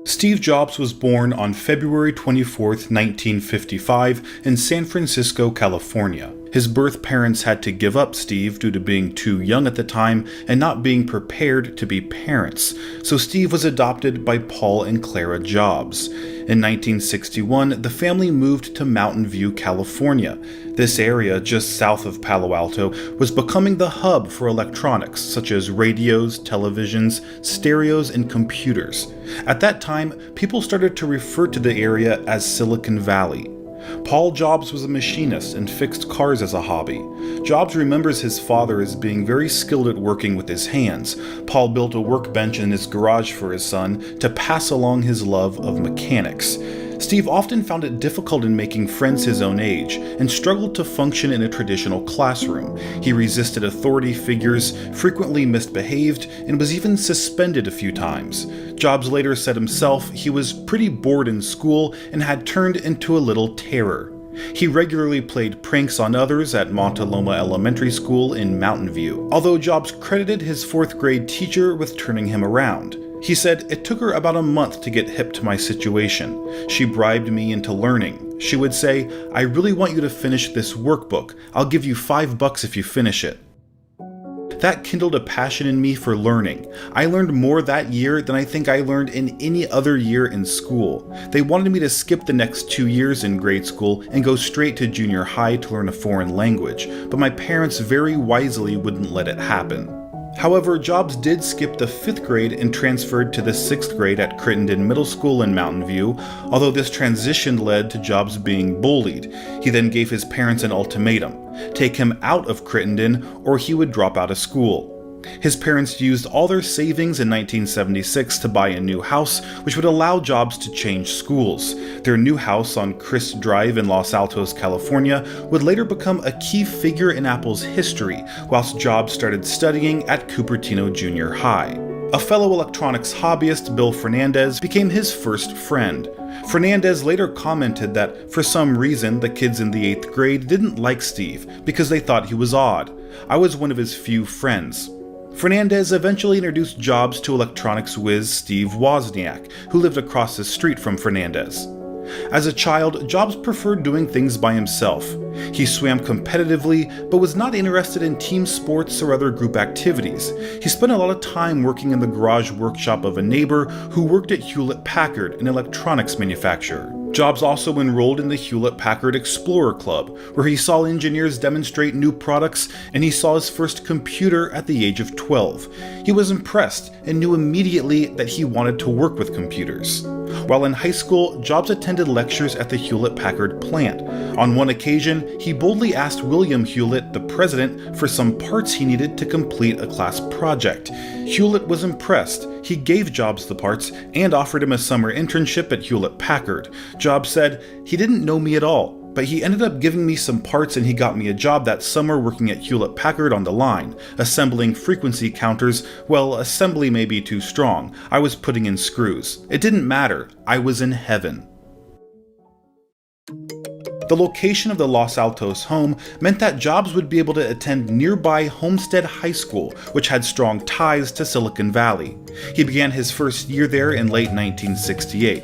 Steve Jobs was born on February 24, 1955, in San Francisco, California. His birth parents had to give up Steve due to being too young at the time and not being prepared to be parents, so Steve was adopted by Paul and Clara Jobs. In 1961, the family moved to Mountain View, California. This area, just south of Palo Alto, was becoming the hub for electronics, such as radios, televisions, stereos, and computers. At that time, people started to refer to the area as Silicon Valley. Paul Jobs was a machinist and fixed cars as a hobby. Jobs remembers his father as being very skilled at working with his hands. Paul built a workbench in his garage for his son to pass along his love of mechanics. Steve often found it difficult in making friends his own age and struggled to function in a traditional classroom. He resisted authority figures, frequently misbehaved, and was even suspended a few times. Jobs later said himself he was pretty bored in school and had turned into a little terror. He regularly played pranks on others at Montaloma Elementary School in Mountain View, although Jobs credited his fourth-grade teacher with turning him around. He said, "It took her about a month to get hip to my situation. She bribed me into learning. She would say, 'I really want you to finish this workbook. I'll give you $5 if you finish it.' That kindled a passion in me for learning. I learned more that year than I think I learned in any other year in school. They wanted me to skip the next 2 years in grade school and go straight to junior high to learn a foreign language, but my parents very wisely wouldn't let it happen." However, Jobs did skip the 5th grade and transferred to the 6th grade at Crittenden Middle School in Mountain View, although this transition led to Jobs being bullied. He then gave his parents an ultimatum: take him out of Crittenden or he would drop out of school. His parents used all their savings in 1976 to buy a new house, which would allow Jobs to change schools. Their new house on Crist Drive in Los Altos, California, would later become a key figure in Apple's history, whilst Jobs started studying at Cupertino Junior High. A fellow electronics hobbyist, Bill Fernandez, became his first friend. Fernandez later commented that for some reason the kids in the 8th grade didn't like Steve because they thought he was odd. I was one of his few friends. Fernandez eventually introduced Jobs to electronics whiz Steve Wozniak, who lived across the street from Fernandez. As a child, Jobs preferred doing things by himself. He swam competitively, but was not interested in team sports or other group activities. He spent a lot of time working in the garage workshop of a neighbor who worked at Hewlett-Packard, an electronics manufacturer. Jobs also enrolled in the Hewlett-Packard Explorer Club, where he saw engineers demonstrate new products, and he saw his first computer at the age of 12. He was impressed and knew immediately that he wanted to work with computers. While in high school, Jobs attended lectures at the Hewlett-Packard plant. On one occasion, he boldly asked William Hewlett, the president, for some parts he needed to complete a class project. Hewlett was impressed. He gave Jobs the parts and offered him a summer internship at Hewlett-Packard. Jobs said, "He didn't know me at all, but he ended up giving me some parts and he got me a job that summer working at Hewlett-Packard on the line, assembling frequency counters. Well, assembly may be too strong. I was putting in screws. It didn't matter. I was in heaven." The location of the Los Altos home meant that Jobs would be able to attend nearby Homestead High School, which had strong ties to Silicon Valley. He began his first year there in late 1968.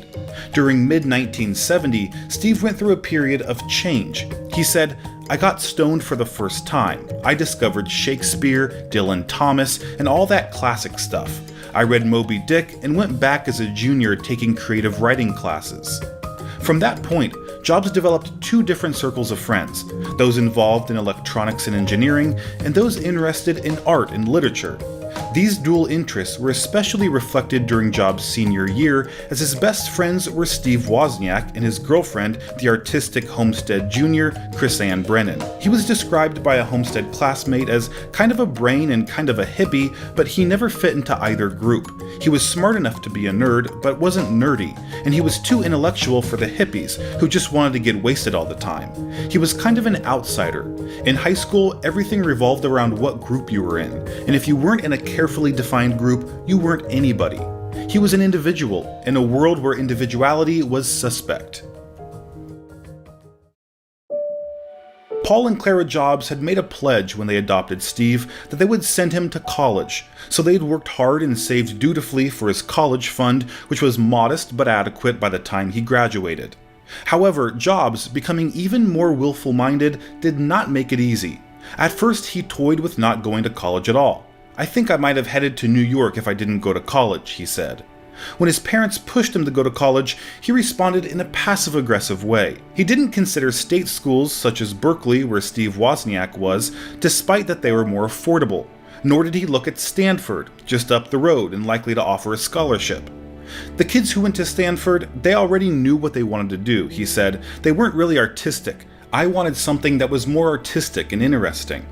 During mid-1970, Steve went through a period of change. He said, "I got stoned for the first time. I discovered Shakespeare, Dylan Thomas, and all that classic stuff. I read Moby Dick and went back as a junior taking creative writing classes." From that point, Jobs developed 2 different circles of friends, those involved in electronics and engineering, and those interested in art and literature. These dual interests were especially reflected during Jobs' senior year, as his best friends were Steve Wozniak and his girlfriend, the artistic Homestead junior, Chris Ann Brennan. He was described by a Homestead classmate as kind of a brain and kind of a hippie, but he never fit into either group. He was smart enough to be a nerd, but wasn't nerdy, and he was too intellectual for the hippies, who just wanted to get wasted all the time. He was kind of an outsider. In high school, everything revolved around what group you were in, and if you weren't in a carefully defined group, you weren't anybody. He was an individual, in a world where individuality was suspect. Paul and Clara Jobs had made a pledge when they adopted Steve that they would send him to college, so they'd worked hard and saved dutifully for his college fund, which was modest but adequate by the time he graduated. However, Jobs, becoming even more willful-minded, did not make it easy. At first, he toyed with not going to college at all. "I think I might have headed to New York if I didn't go to college," he said. When his parents pushed him to go to college, he responded in a passive-aggressive way. He didn't consider state schools such as Berkeley, where Steve Wozniak was, despite that they were more affordable. Nor did he look at Stanford, just up the road and likely to offer a scholarship. The kids who went to Stanford, they already knew what they wanted to do, he said. They weren't really artistic. I wanted something that was more artistic and interesting.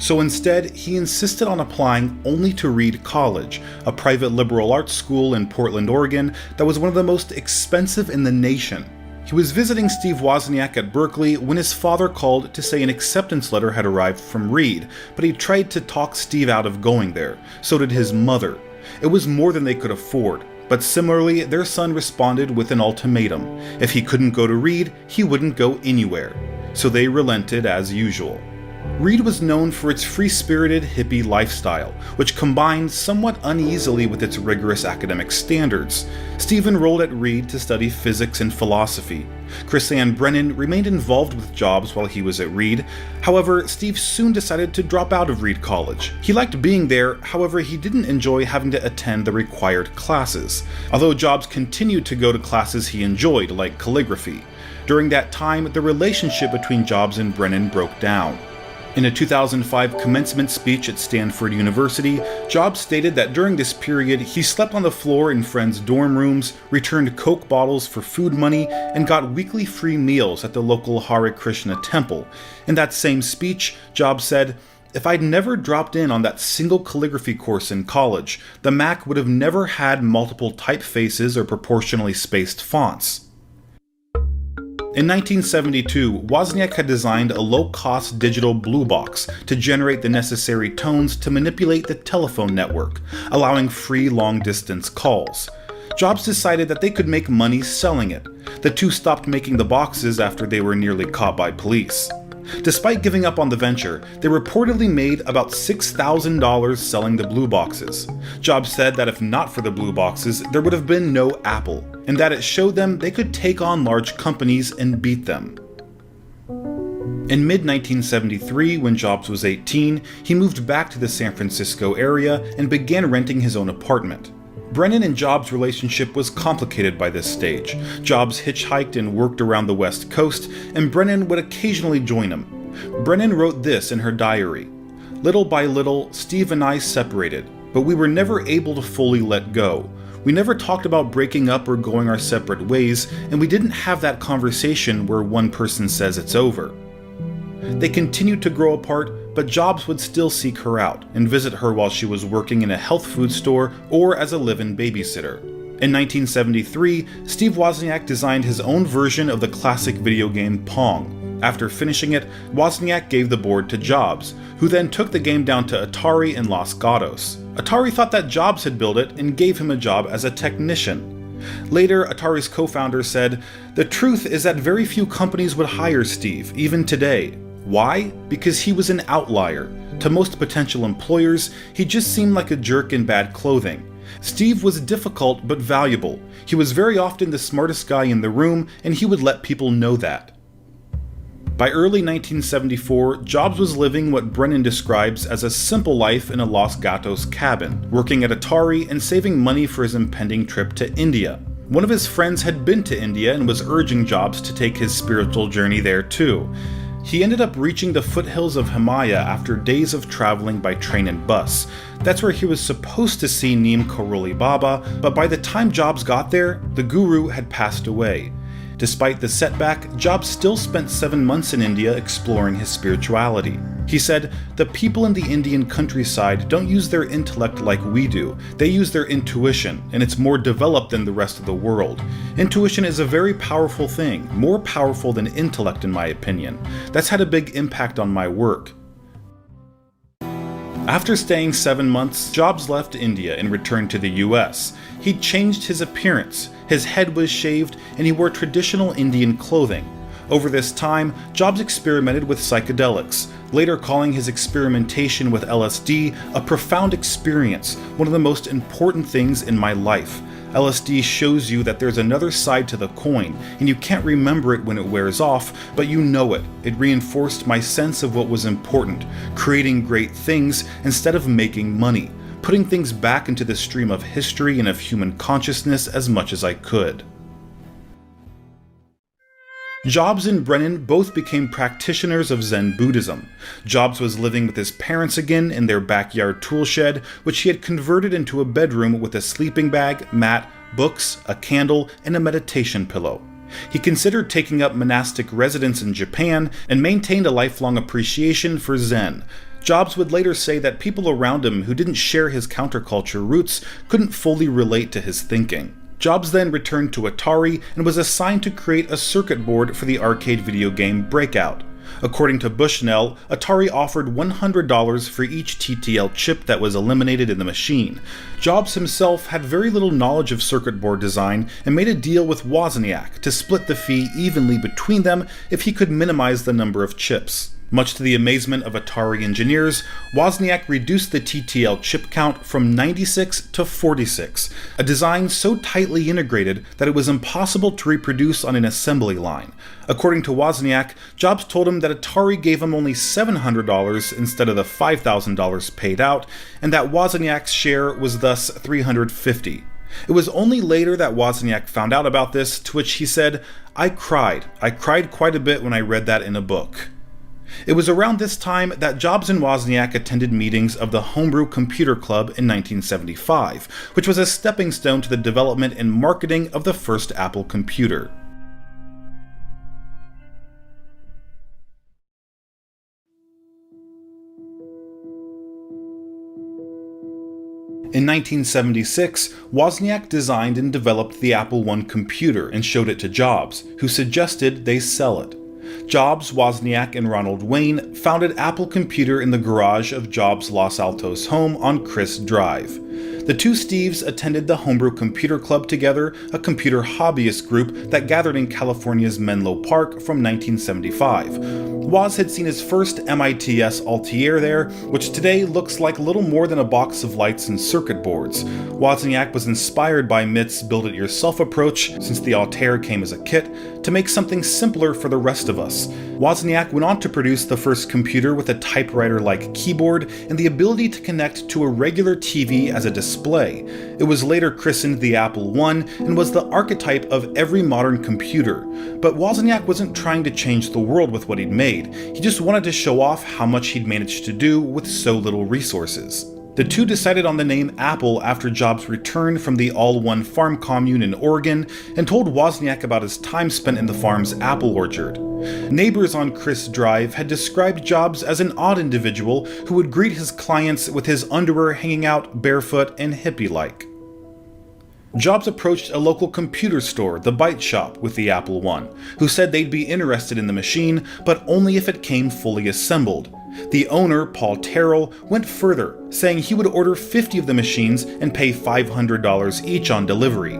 So instead, he insisted on applying only to Reed College, a private liberal arts school in Portland, Oregon that was one of the most expensive in the nation. He was visiting Steve Wozniak at Berkeley when his father called to say an acceptance letter had arrived from Reed, but he tried to talk Steve out of going there. So did his mother. It was more than they could afford. But similarly, their son responded with an ultimatum. If he couldn't go to Reed, he wouldn't go anywhere. So they relented as usual. Reed was known for its free-spirited hippie lifestyle, which combined somewhat uneasily with its rigorous academic standards. Steve enrolled at Reed to study physics and philosophy. Chrisanne Brennan remained involved with Jobs while he was at Reed. However, Steve soon decided to drop out of Reed College. He liked being there, however he didn't enjoy having to attend the required classes, although Jobs continued to go to classes he enjoyed, like calligraphy. During that time, the relationship between Jobs and Brennan broke down. In a 2005 commencement speech at Stanford University, Jobs stated that during this period he slept on the floor in friends' dorm rooms, returned Coke bottles for food money, and got weekly free meals at the local Hare Krishna temple. In that same speech, Jobs said, "If I'd never dropped in on that single calligraphy course in college, the Mac would have never had multiple typefaces or proportionally spaced fonts." In 1972, Wozniak had designed a low-cost digital blue box to generate the necessary tones to manipulate the telephone network, allowing free long-distance calls. Jobs decided that they could make money selling it. The two stopped making the boxes after they were nearly caught by police. Despite giving up on the venture, they reportedly made about $6,000 selling the blue boxes. Jobs said that if not for the blue boxes, there would have been no Apple, and that it showed them they could take on large companies and beat them. In mid-1973, when Jobs was 18, he moved back to the San Francisco area and began renting his own apartment. Brennan and Jobs' relationship was complicated by this stage. Jobs hitchhiked and worked around the West Coast, and Brennan would occasionally join him. Brennan wrote this in her diary: "Little by little, Steve and I separated, but we were never able to fully let go. We never talked about breaking up or going our separate ways, and we didn't have that conversation where one person says it's over." They continued to grow apart, but Jobs would still seek her out and visit her while she was working in a health food store or as a live-in babysitter. In 1973, Steve Wozniak designed his own version of the classic video game Pong. After finishing it, Wozniak gave the board to Jobs, who then took the game down to Atari in Los Gatos. Atari thought that Jobs had built it and gave him a job as a technician. Later, Atari's co-founder said, "The truth is that very few companies would hire Steve, even today. Why? Because he was an outlier. To most potential employers, he just seemed like a jerk in bad clothing. Steve was difficult but valuable. He was very often the smartest guy in the room, and he would let people know that." By early 1974, Jobs was living what Brennan describes as a simple life in a Los Gatos cabin, working at Atari and saving money for his impending trip to India. One of his friends had been to India and was urging Jobs to take his spiritual journey there too. He ended up reaching the foothills of Himalaya after days of traveling by train and bus. That's where he was supposed to see Neem Karoli Baba, but by the time Jobs got there, the guru had passed away. Despite the setback, Jobs still spent 7 months in India exploring his spirituality. He said, "The people in the Indian countryside don't use their intellect like we do. They use their intuition, and it's more developed than the rest of the world. Intuition is a very powerful thing, more powerful than intellect in my opinion. That's had a big impact on my work." After staying 7 months, Jobs left India and returned to the US. He'd changed his appearance. His head was shaved, and he wore traditional Indian clothing. Over this time, Jobs experimented with psychedelics, later calling his experimentation with LSD a profound experience, one of the most important things in my life. LSD shows you that there's another side to the coin, and you can't remember it when it wears off, but you know it. It reinforced my sense of what was important, creating great things instead of making money, putting things back into the stream of history and of human consciousness as much as I could. Jobs and Brennan both became practitioners of Zen Buddhism. Jobs was living with his parents again in their backyard tool shed, which he had converted into a bedroom with a sleeping bag, mat, books, a candle, and a meditation pillow. He considered taking up monastic residence in Japan and maintained a lifelong appreciation for Zen. Jobs would later say that people around him who didn't share his counterculture roots couldn't fully relate to his thinking. Jobs then returned to Atari and was assigned to create a circuit board for the arcade video game Breakout. According to Bushnell, Atari offered $100 for each TTL chip that was eliminated in the machine. Jobs himself had very little knowledge of circuit board design and made a deal with Wozniak to split the fee evenly between them if he could minimize the number of chips. Much to the amazement of Atari engineers, Wozniak reduced the TTL chip count from 96 to 46, a design so tightly integrated that it was impossible to reproduce on an assembly line. According to Wozniak, Jobs told him that Atari gave him only $700 instead of the $5,000 paid out, and that Wozniak's share was thus $350. It was only later that Wozniak found out about this, to which he said, I cried quite a bit when I read that in a book." It was around this time that Jobs and Wozniak attended meetings of the Homebrew Computer Club in 1975, which was a stepping stone to the development and marketing of the first Apple computer. In 1976, Wozniak designed and developed the Apple I computer and showed it to Jobs, who suggested they sell it. Jobs, Wozniak, and Ronald Wayne founded Apple Computer in the garage of Jobs' Los Altos home on Crisp Drive. The two Steves attended the Homebrew Computer Club together, a computer hobbyist group that gathered in California's Menlo Park from 1975. Woz had seen his first MITS Altair there, which today looks like little more than a box of lights and circuit boards. Wozniak was inspired by MIT's build-it-yourself approach, since the Altair came as a kit, to make something simpler for the rest of us. Wozniak went on to produce the first computer with a typewriter-like keyboard and the ability to connect to a regular TV as a display. It was later christened the Apple I and was the archetype of every modern computer. But Wozniak wasn't trying to change the world with what he'd made. He just wanted to show off how much he'd managed to do with so little resources. The two decided on the name Apple after Jobs returned from the All-One farm commune in Oregon and told Wozniak about his time spent in the farm's apple orchard. Neighbors on Crisp Drive had described Jobs as an odd individual who would greet his clients with his underwear hanging out barefoot and hippie-like. Jobs approached a local computer store, the Byte Shop, with the Apple I, who said they'd be interested in the machine, but only if it came fully assembled. The owner, Paul Terrell, went further, saying he would order 50 of the machines and pay $500 each on delivery.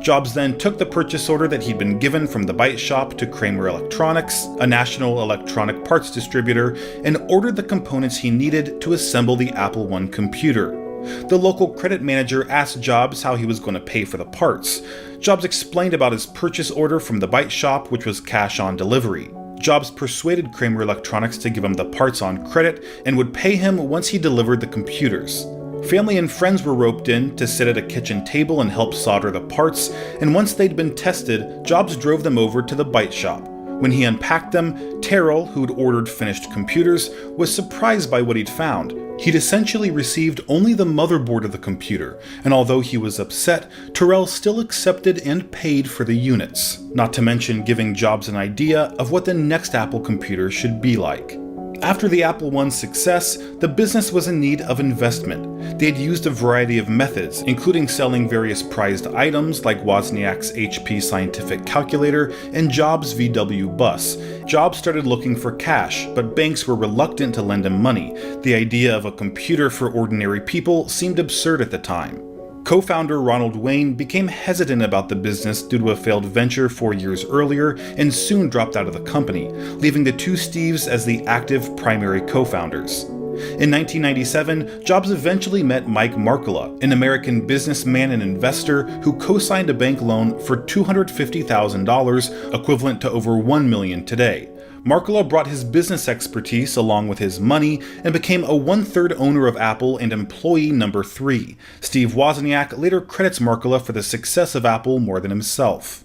Jobs then took the purchase order that he'd been given from the Byte Shop to Kramer Electronics, a national electronic parts distributor, and ordered the components he needed to assemble the Apple I computer. The local credit manager asked Jobs how he was going to pay for the parts. Jobs explained about his purchase order from the Byte Shop, which was cash on delivery. Jobs persuaded Kramer Electronics to give him the parts on credit and would pay him once he delivered the computers. Family and friends were roped in to sit at a kitchen table and help solder the parts, and once they'd been tested, Jobs drove them over to the Byte Shop. When he unpacked them, Terrell, who'd ordered finished computers, was surprised by what he'd found. He'd essentially received only the motherboard of the computer, and although he was upset, Terrell still accepted and paid for the units, not to mention giving Jobs an idea of what the next Apple computer should be like. After the Apple I's success, the business was in need of investment. They had used a variety of methods, including selling various prized items like Wozniak's HP Scientific Calculator and Jobs' VW Bus. Jobs started looking for cash, but banks were reluctant to lend him money. The idea of a computer for ordinary people seemed absurd at the time. Co-founder Ronald Wayne became hesitant about the business due to a failed venture 4 years earlier and soon dropped out of the company, leaving the two Steves as the active primary co-founders. In 1997, Jobs eventually met Mike Markkula, an American businessman and investor who co-signed a bank loan for $250,000, equivalent to over $1 million today. Markkula brought his business expertise along with his money and became a one-third owner of Apple and employee number 3. Steve Wozniak later credits Markkula for the success of Apple more than himself.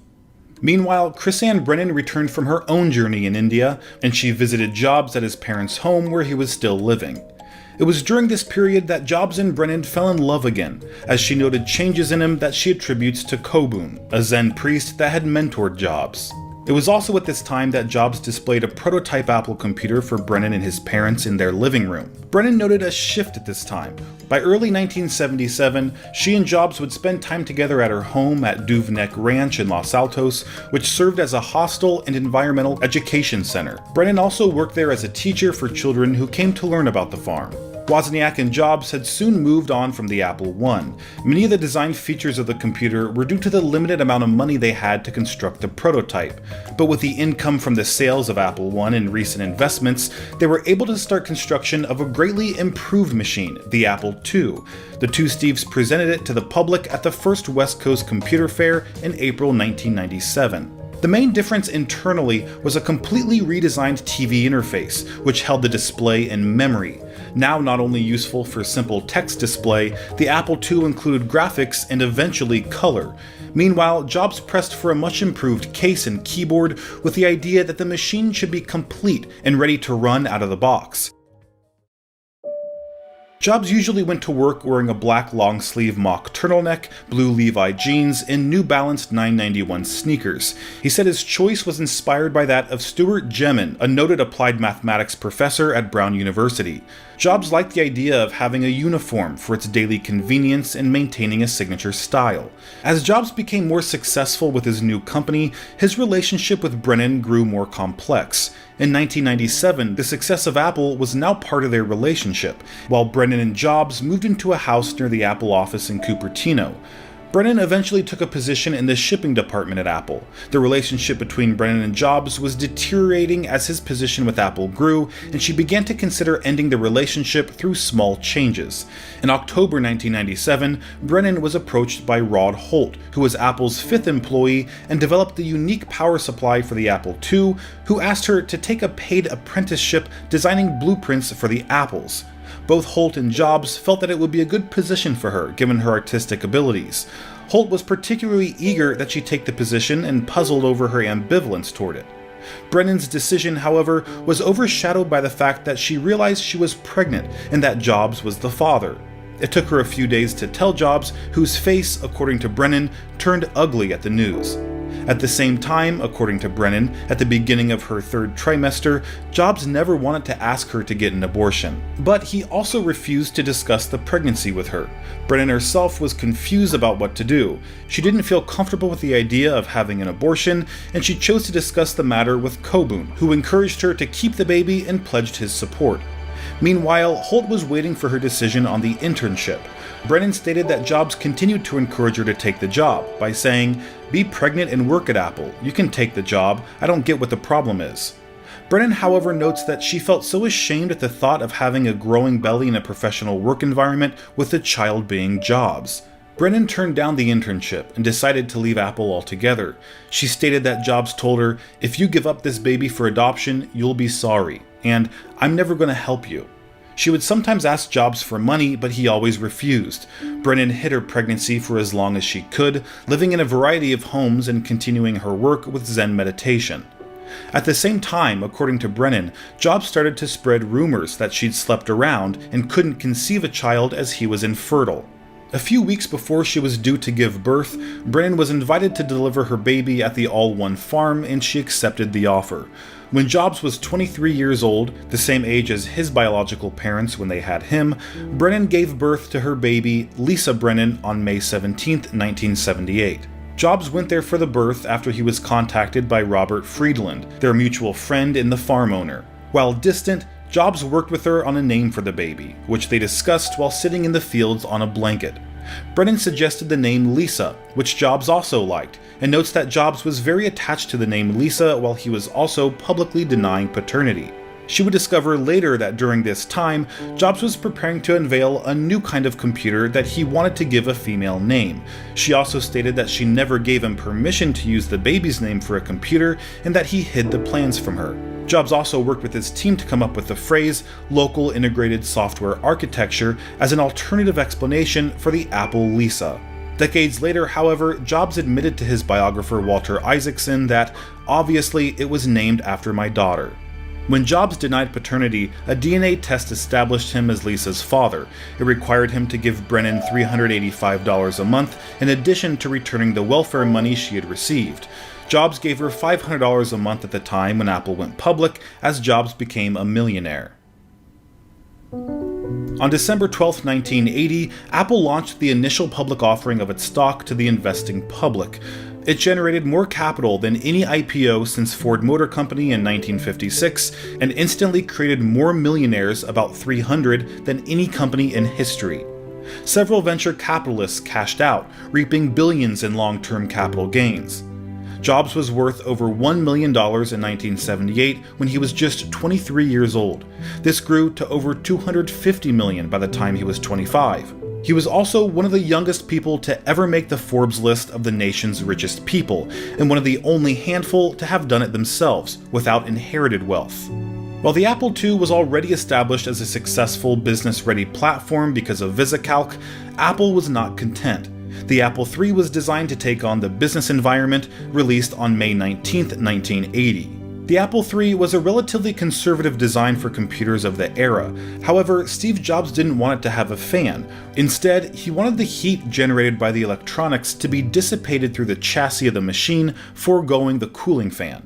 Meanwhile, Chrisanne Brennan returned from her own journey in India, and she visited Jobs at his parents' home where he was still living. It was during this period that Jobs and Brennan fell in love again, as she noted changes in him that she attributes to Kobun, a Zen priest that had mentored Jobs. It was also at this time that Jobs displayed a prototype Apple computer for Brennan and his parents in their living room. Brennan noted a shift at this time. By early 1977, she and Jobs would spend time together at her home at Duvneck Ranch in Los Altos, which served as a hostel and environmental education center. Brennan also worked there as a teacher for children who came to learn about the farm. Wozniak and Jobs had soon moved on from the Apple I. Many of the design features of the computer were due to the limited amount of money they had to construct the prototype. But with the income from the sales of Apple I and recent investments, they were able to start construction of a greatly improved machine, the Apple II. The two Steves presented it to the public at the first West Coast Computer Fair in April 1997. The main difference internally was a completely redesigned TV interface, which held the display in memory. Now not only useful for simple text display, the Apple II included graphics and eventually color. Meanwhile, Jobs pressed for a much improved case and keyboard with the idea that the machine should be complete and ready to run out of the box. Jobs usually went to work wearing a black long-sleeve mock turtleneck, blue Levi jeans, and New Balance 991 sneakers. He said his choice was inspired by that of Stuart Gemin, a noted applied mathematics professor at Brown University. Jobs liked the idea of having a uniform for its daily convenience and maintaining a signature style. As Jobs became more successful with his new company, his relationship with Brennan grew more complex. In 1997, the success of Apple was now part of their relationship, while Brennan and Jobs moved into a house near the Apple office in Cupertino. Brennan eventually took a position in the shipping department at Apple. The relationship between Brennan and Jobs was deteriorating as his position with Apple grew, and she began to consider ending the relationship through small changes. In October 1997, Brennan was approached by Rod Holt, who was Apple's 5th employee and developed the unique power supply for the Apple II, who asked her to take a paid apprenticeship designing blueprints for the Apples. Both Holt and Jobs felt that it would be a good position for her, given her artistic abilities. Holt was particularly eager that she take the position and puzzled over her ambivalence toward it. Brennan's decision, however, was overshadowed by the fact that she realized she was pregnant and that Jobs was the father. It took her a few days to tell Jobs, whose face, according to Brennan, turned ugly at the news. At the same time, according to Brennan, at the beginning of her 3rd trimester, Jobs never wanted to ask her to get an abortion. But he also refused to discuss the pregnancy with her. Brennan herself was confused about what to do. She didn't feel comfortable with the idea of having an abortion, and she chose to discuss the matter with Kobun, who encouraged her to keep the baby and pledged his support. Meanwhile, Holt was waiting for her decision on the internship. Brennan stated that Jobs continued to encourage her to take the job by saying, "Be pregnant and work at Apple. You can take the job. I don't get what the problem is." Brennan, however, notes that she felt so ashamed at the thought of having a growing belly in a professional work environment with the child being Jobs. Brennan turned down the internship and decided to leave Apple altogether. She stated that Jobs told her, "If you give up this baby for adoption, you'll be sorry, and I'm never going to help you." She would sometimes ask Jobs for money, but he always refused. Brennan hid her pregnancy for as long as she could, living in a variety of homes and continuing her work with Zen meditation. At the same time, according to Brennan, Jobs started to spread rumors that she'd slept around and couldn't conceive a child as he was infertile. A few weeks before she was due to give birth, Brennan was invited to deliver her baby at the All One farm, and she accepted the offer. When Jobs was 23 years old, the same age as his biological parents when they had him, Brennan gave birth to her baby, Lisa Brennan, on May 17, 1978. Jobs went there for the birth after he was contacted by Robert Friedland, their mutual friend and the farm owner. While distant, Jobs worked with her on a name for the baby, which they discussed while sitting in the fields on a blanket. Brennan suggested the name Lisa, which Jobs also liked, and notes that Jobs was very attached to the name Lisa while he was also publicly denying paternity. She would discover later that during this time, Jobs was preparing to unveil a new kind of computer that he wanted to give a female name. She also stated that she never gave him permission to use the baby's name for a computer and that he hid the plans from her. Jobs also worked with his team to come up with the phrase local integrated software architecture as an alternative explanation for the Apple Lisa. Decades later, however, Jobs admitted to his biographer Walter Isaacson that, obviously, it was named after my daughter. When Jobs denied paternity, a DNA test established him as Lisa's father. It required him to give Brennan $385 a month in addition to returning the welfare money she had received. Jobs gave her $500 a month at the time when Apple went public, as Jobs became a millionaire. On December 12, 1980, Apple launched the initial public offering of its stock to the investing public. It generated more capital than any IPO since Ford Motor Company in 1956 and instantly created more millionaires, about 300, than any company in history. Several venture capitalists cashed out, reaping billions in long-term capital gains. Jobs was worth over $1 million in 1978 when he was just 23 years old. This grew to over $250 million by the time he was 25. He was also one of the youngest people to ever make the Forbes list of the nation's richest people, and one of the only handful to have done it themselves, without inherited wealth. While the Apple II was already established as a successful business-ready platform because of VisiCalc, Apple was not content. The Apple III was designed to take on the business environment, released on May 19, 1980. The Apple III was a relatively conservative design for computers of the era. However, Steve Jobs didn't want it to have a fan. Instead, he wanted the heat generated by the electronics to be dissipated through the chassis of the machine, foregoing the cooling fan.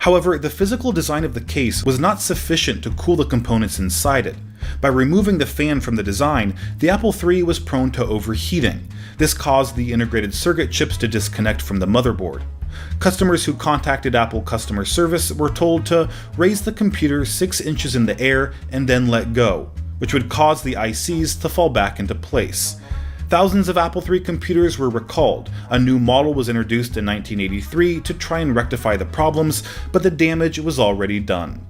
However, the physical design of the case was not sufficient to cool the components inside it. By removing the fan from the design, the Apple III was prone to overheating. This caused the integrated circuit chips to disconnect from the motherboard. Customers who contacted Apple customer service were told to raise the computer 6 inches in the air and then let go, which would cause the ICs to fall back into place. Thousands of Apple III computers were recalled. A new model was introduced in 1983 to try and rectify the problems, but the damage was already done.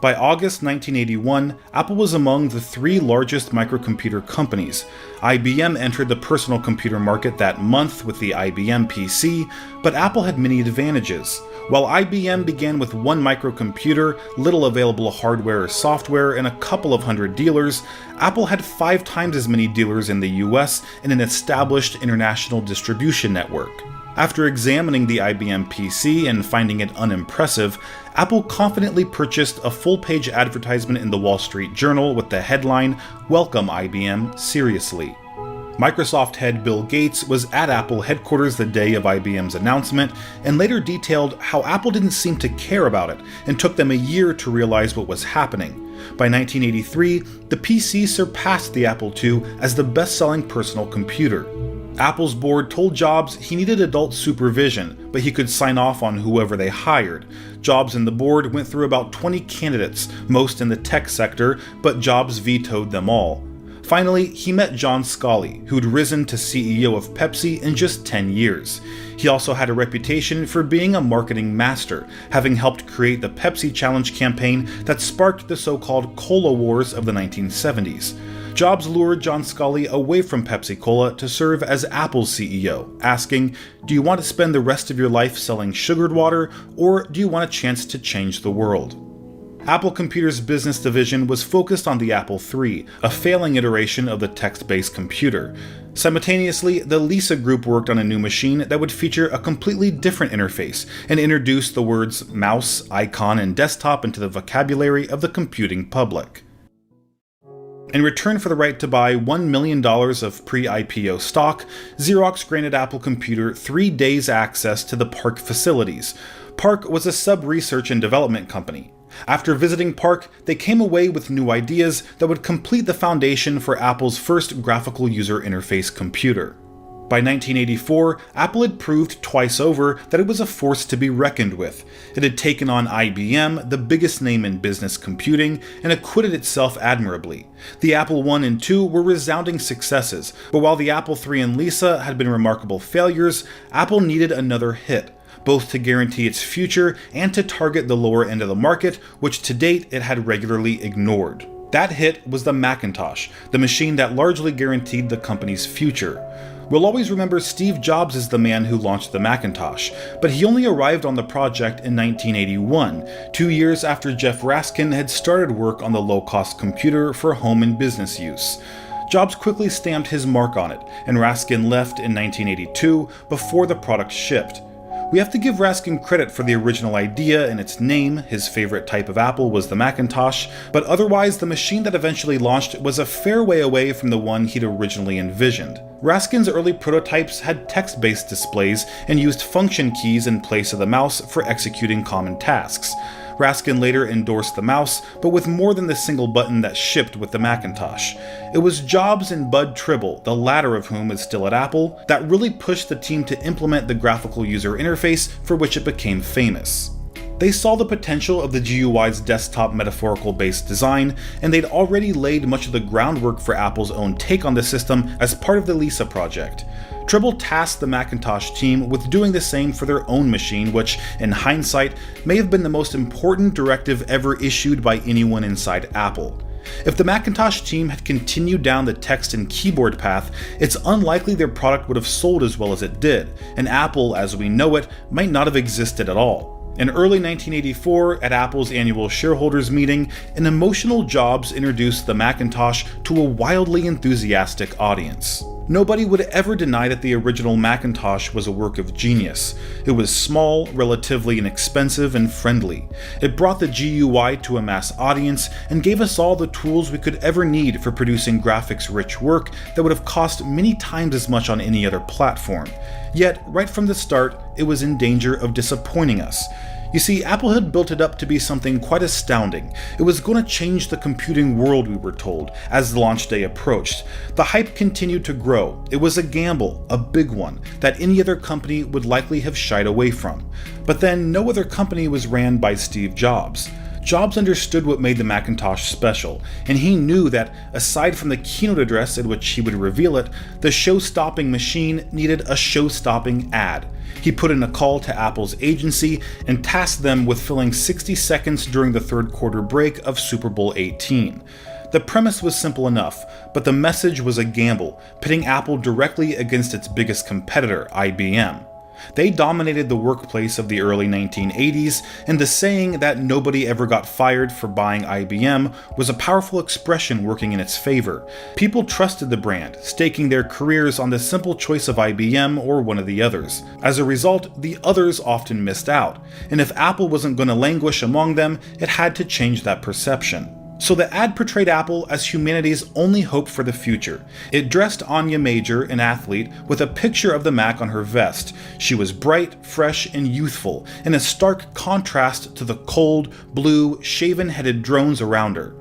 By August 1981, Apple was among the 3 largest microcomputer companies. IBM entered the personal computer market that month with the IBM PC, but Apple had many advantages. While IBM began with 1 microcomputer, little available hardware or software, and a couple of hundred dealers, Apple had 5 times as many dealers in the US and an established international distribution network. After examining the IBM PC and finding it unimpressive, Apple confidently purchased a full-page advertisement in the Wall Street Journal with the headline, "Welcome IBM, seriously." Microsoft head Bill Gates was at Apple headquarters the day of IBM's announcement and later detailed how Apple didn't seem to care about it and took them a year to realize what was happening. By 1983, the PC surpassed the Apple II as the best-selling personal computer. Apple's board told Jobs he needed adult supervision, but he could sign off on whoever they hired. Jobs and the board went through about 20 candidates, most in the tech sector, but Jobs vetoed them all. Finally, he met John Scully, who'd risen to CEO of Pepsi in just 10 years. He also had a reputation for being a marketing master, having helped create the Pepsi Challenge campaign that sparked the so-called Cola Wars of the 1970s. Jobs lured John Scully away from Pepsi Cola to serve as Apple's CEO, asking, "Do you want to spend the rest of your life selling sugared water, or do you want a chance to change the world?" Apple Computer's business division was focused on the Apple III, a failing iteration of the text-based computer. Simultaneously, the Lisa Group worked on a new machine that would feature a completely different interface and introduce the words mouse, icon, and desktop into the vocabulary of the computing public. In return for the right to buy $1 million of pre-IPO stock, Xerox granted Apple Computer 3 days access to the PARC facilities. PARC was a sub-research and development company. After visiting PARC, they came away with new ideas that would complete the foundation for Apple's first graphical user interface computer. By 1984, Apple had proved twice over that it was a force to be reckoned with. It had taken on IBM, the biggest name in business computing, and acquitted itself admirably. The Apple I and II were resounding successes, but while the Apple III and Lisa had been remarkable failures, Apple needed another hit, both to guarantee its future and to target the lower end of the market, which to date it had regularly ignored. That hit was the Macintosh, the machine that largely guaranteed the company's future. We'll always remember Steve Jobs as the man who launched the Macintosh, but he only arrived on the project in 1981, 2 years after Jeff Raskin had started work on the low-cost computer for home and business use. Jobs quickly stamped his mark on it, and Raskin left in 1982 before the product shipped. We have to give Raskin credit for the original idea and its name. His favorite type of Apple was the Macintosh, but otherwise the machine that eventually launched was a fair way away from the one he'd originally envisioned. Raskin's early prototypes had text-based displays and used function keys in place of the mouse for executing common tasks. Raskin later endorsed the mouse, but with more than the single button that shipped with the Macintosh. It was Jobs and Bud Tribble, the latter of whom is still at Apple, that really pushed the team to implement the graphical user interface for which it became famous. They saw the potential of the GUI's desktop metaphorical-based design, and they'd already laid much of the groundwork for Apple's own take on the system as part of the Lisa project. Tribble tasked the Macintosh team with doing the same for their own machine, which, in hindsight, may have been the most important directive ever issued by anyone inside Apple. If the Macintosh team had continued down the text and keyboard path, it's unlikely their product would have sold as well as it did, and Apple, as we know it, might not have existed at all. In early 1984, at Apple's annual shareholders meeting, an emotional Jobs introduced the Macintosh to a wildly enthusiastic audience. Nobody would ever deny that the original Macintosh was a work of genius. It was small, relatively inexpensive, and friendly. It brought the GUI to a mass audience and gave us all the tools we could ever need for producing graphics-rich work that would have cost many times as much on any other platform. Yet, right from the start, it was in danger of disappointing us. You see, Apple had built it up to be something quite astounding. It was going to change the computing world, we were told, as the launch day approached. The hype continued to grow. It was a gamble, a big one, that any other company would likely have shied away from. But then, no other company was ran by Steve Jobs. Jobs understood what made the Macintosh special, and he knew that, aside from the keynote address in which he would reveal it, the show-stopping machine needed a show-stopping ad. He put in a call to Apple's agency and tasked them with filling 60 seconds during the third quarter break of Super Bowl XVIII. The premise was simple enough, but the message was a gamble, pitting Apple directly against its biggest competitor, IBM. They dominated the workplace of the early 1980s, and the saying that nobody ever got fired for buying IBM was a powerful expression working in its favor. People trusted the brand, staking their careers on the simple choice of IBM or one of the others. As a result, the others often missed out, and if Apple wasn't going to languish among them, it had to change that perception. So the ad portrayed Apple as humanity's only hope for the future. It dressed Anya Major, an athlete, with a picture of the Mac on her vest. She was bright, fresh, and youthful, in a stark contrast to the cold, blue, shaven-headed drones around her.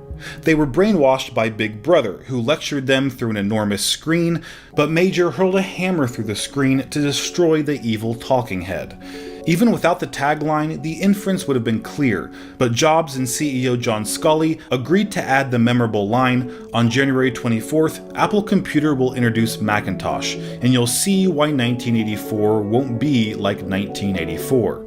They were brainwashed by Big Brother, who lectured them through an enormous screen, but Major hurled a hammer through the screen to destroy the evil talking head. Even without the tagline, the inference would have been clear, but Jobs and CEO John Sculley agreed to add the memorable line, "On January 24th, Apple Computer will introduce Macintosh, and you'll see why 1984 won't be like 1984.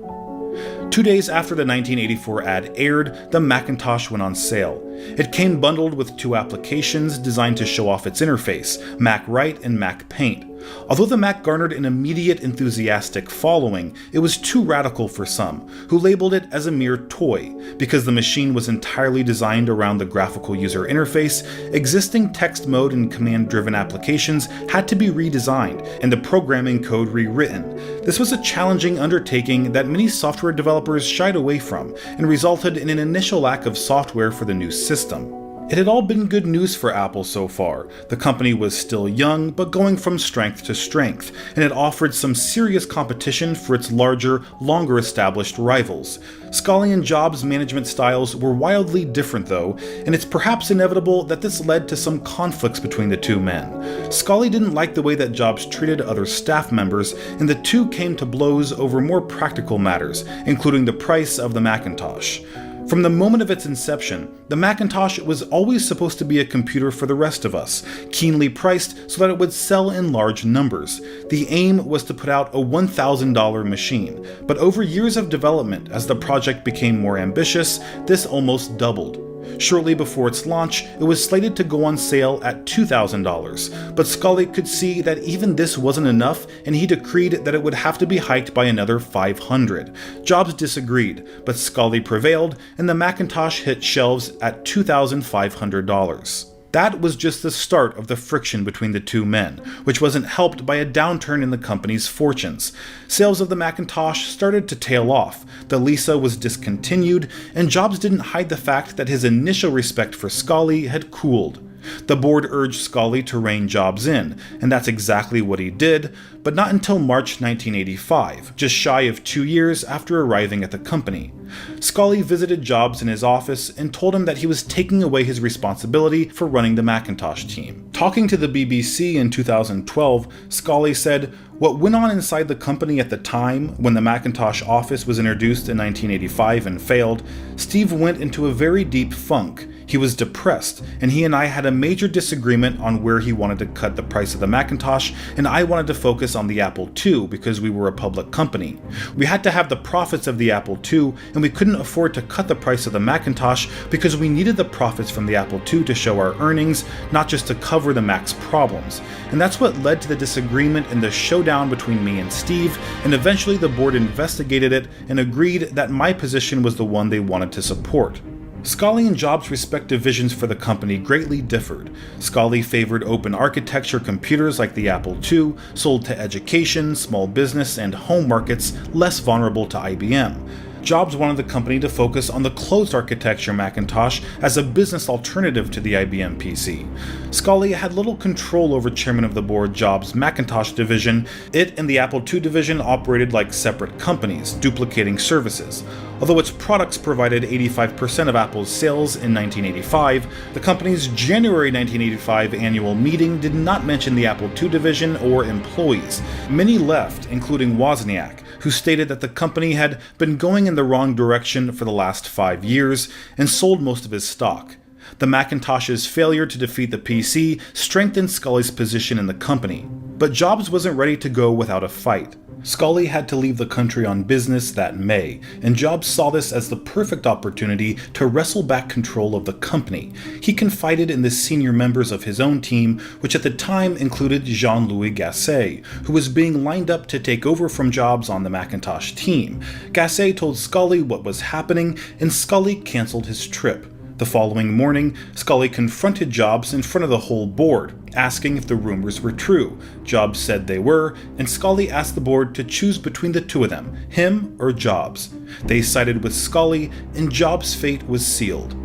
2 days after the 1984 ad aired, the Macintosh went on sale. It came bundled with 2 applications designed to show off its interface, Mac Write and Mac Paint. Although the Mac garnered an immediate enthusiastic following, it was too radical for some, who labeled it as a mere toy. Because the machine was entirely designed around the graphical user interface, existing text mode and command-driven applications had to be redesigned, and the programming code rewritten. This was a challenging undertaking that many software developers shied away from, and resulted in an initial lack of software for the new system. It had all been good news for Apple so far. The company was still young, but going from strength to strength, and it offered some serious competition for its larger, longer established rivals. Scully and Jobs' management styles were wildly different though, and it's perhaps inevitable that this led to some conflicts between the two men. Scully didn't like the way that Jobs treated other staff members, and the two came to blows over more practical matters, including the price of the Macintosh. From the moment of its inception, the Macintosh was always supposed to be a computer for the rest of us, keenly priced so that it would sell in large numbers. The aim was to put out a $1,000 machine, but over years of development, as the project became more ambitious, this almost doubled. Shortly before its launch, it was slated to go on sale at $2,000, but Scully could see that even this wasn't enough, and he decreed that it would have to be hiked by another $500. Jobs disagreed, but Scully prevailed, and the Macintosh hit shelves at $2,500. That was just the start of the friction between the two men, which wasn't helped by a downturn in the company's fortunes. Sales of the Macintosh started to tail off, the Lisa was discontinued, and Jobs didn't hide the fact that his initial respect for Scully had cooled. The board urged Scully to rein Jobs in, and that's exactly what he did, but not until March 1985, just shy of 2 years after arriving at the company. Scully visited Jobs in his office and told him that he was taking away his responsibility for running the Macintosh team. Talking to the BBC in 2012, Scully said, "What went on inside the company at the time, when the Macintosh office was introduced in 1985 and failed, Steve went into a very deep funk. He was depressed, and he and I had a major disagreement on where he wanted to cut the price of the Macintosh, and I wanted to focus on the Apple II because we were a public company. We had to have the profits of the Apple II, and we couldn't afford to cut the price of the Macintosh because we needed the profits from the Apple II to show our earnings, not just to cover the Mac's problems. And that's what led to the disagreement and the showdown between me and Steve, and eventually the board investigated it and agreed that my position was the one they wanted to support." Scully and Jobs' respective visions for the company greatly differed. Scully favored open architecture computers like the Apple II, sold to education, small business, and home markets less vulnerable to IBM. Jobs wanted the company to focus on the closed architecture Macintosh as a business alternative to the IBM PC. Scully had little control over chairman of the board Jobs' Macintosh division. It and the Apple II division operated like separate companies, duplicating services. Although its products provided 85% of Apple's sales in 1985, the company's January 1985 annual meeting did not mention the Apple II division or employees. Many left, including Wozniak, who stated that the company had been going in the wrong direction for the last 5 years and sold most of his stock. The Macintosh's failure to defeat the PC strengthened Scully's position in the company, but Jobs wasn't ready to go without a fight. Scully had to leave the country on business that May, and Jobs saw this as the perfect opportunity to wrestle back control of the company. He confided in the senior members of his own team, which at the time included Jean-Louis Gasset, who was being lined up to take over from Jobs on the Macintosh team. Gasset told Scully what was happening, and Scully canceled his trip. The following morning, Scully confronted Jobs in front of the whole board, asking if the rumors were true. Jobs said they were, and Scully asked the board to choose between the two of them, him or Jobs. They sided with Scully, and Jobs' fate was sealed.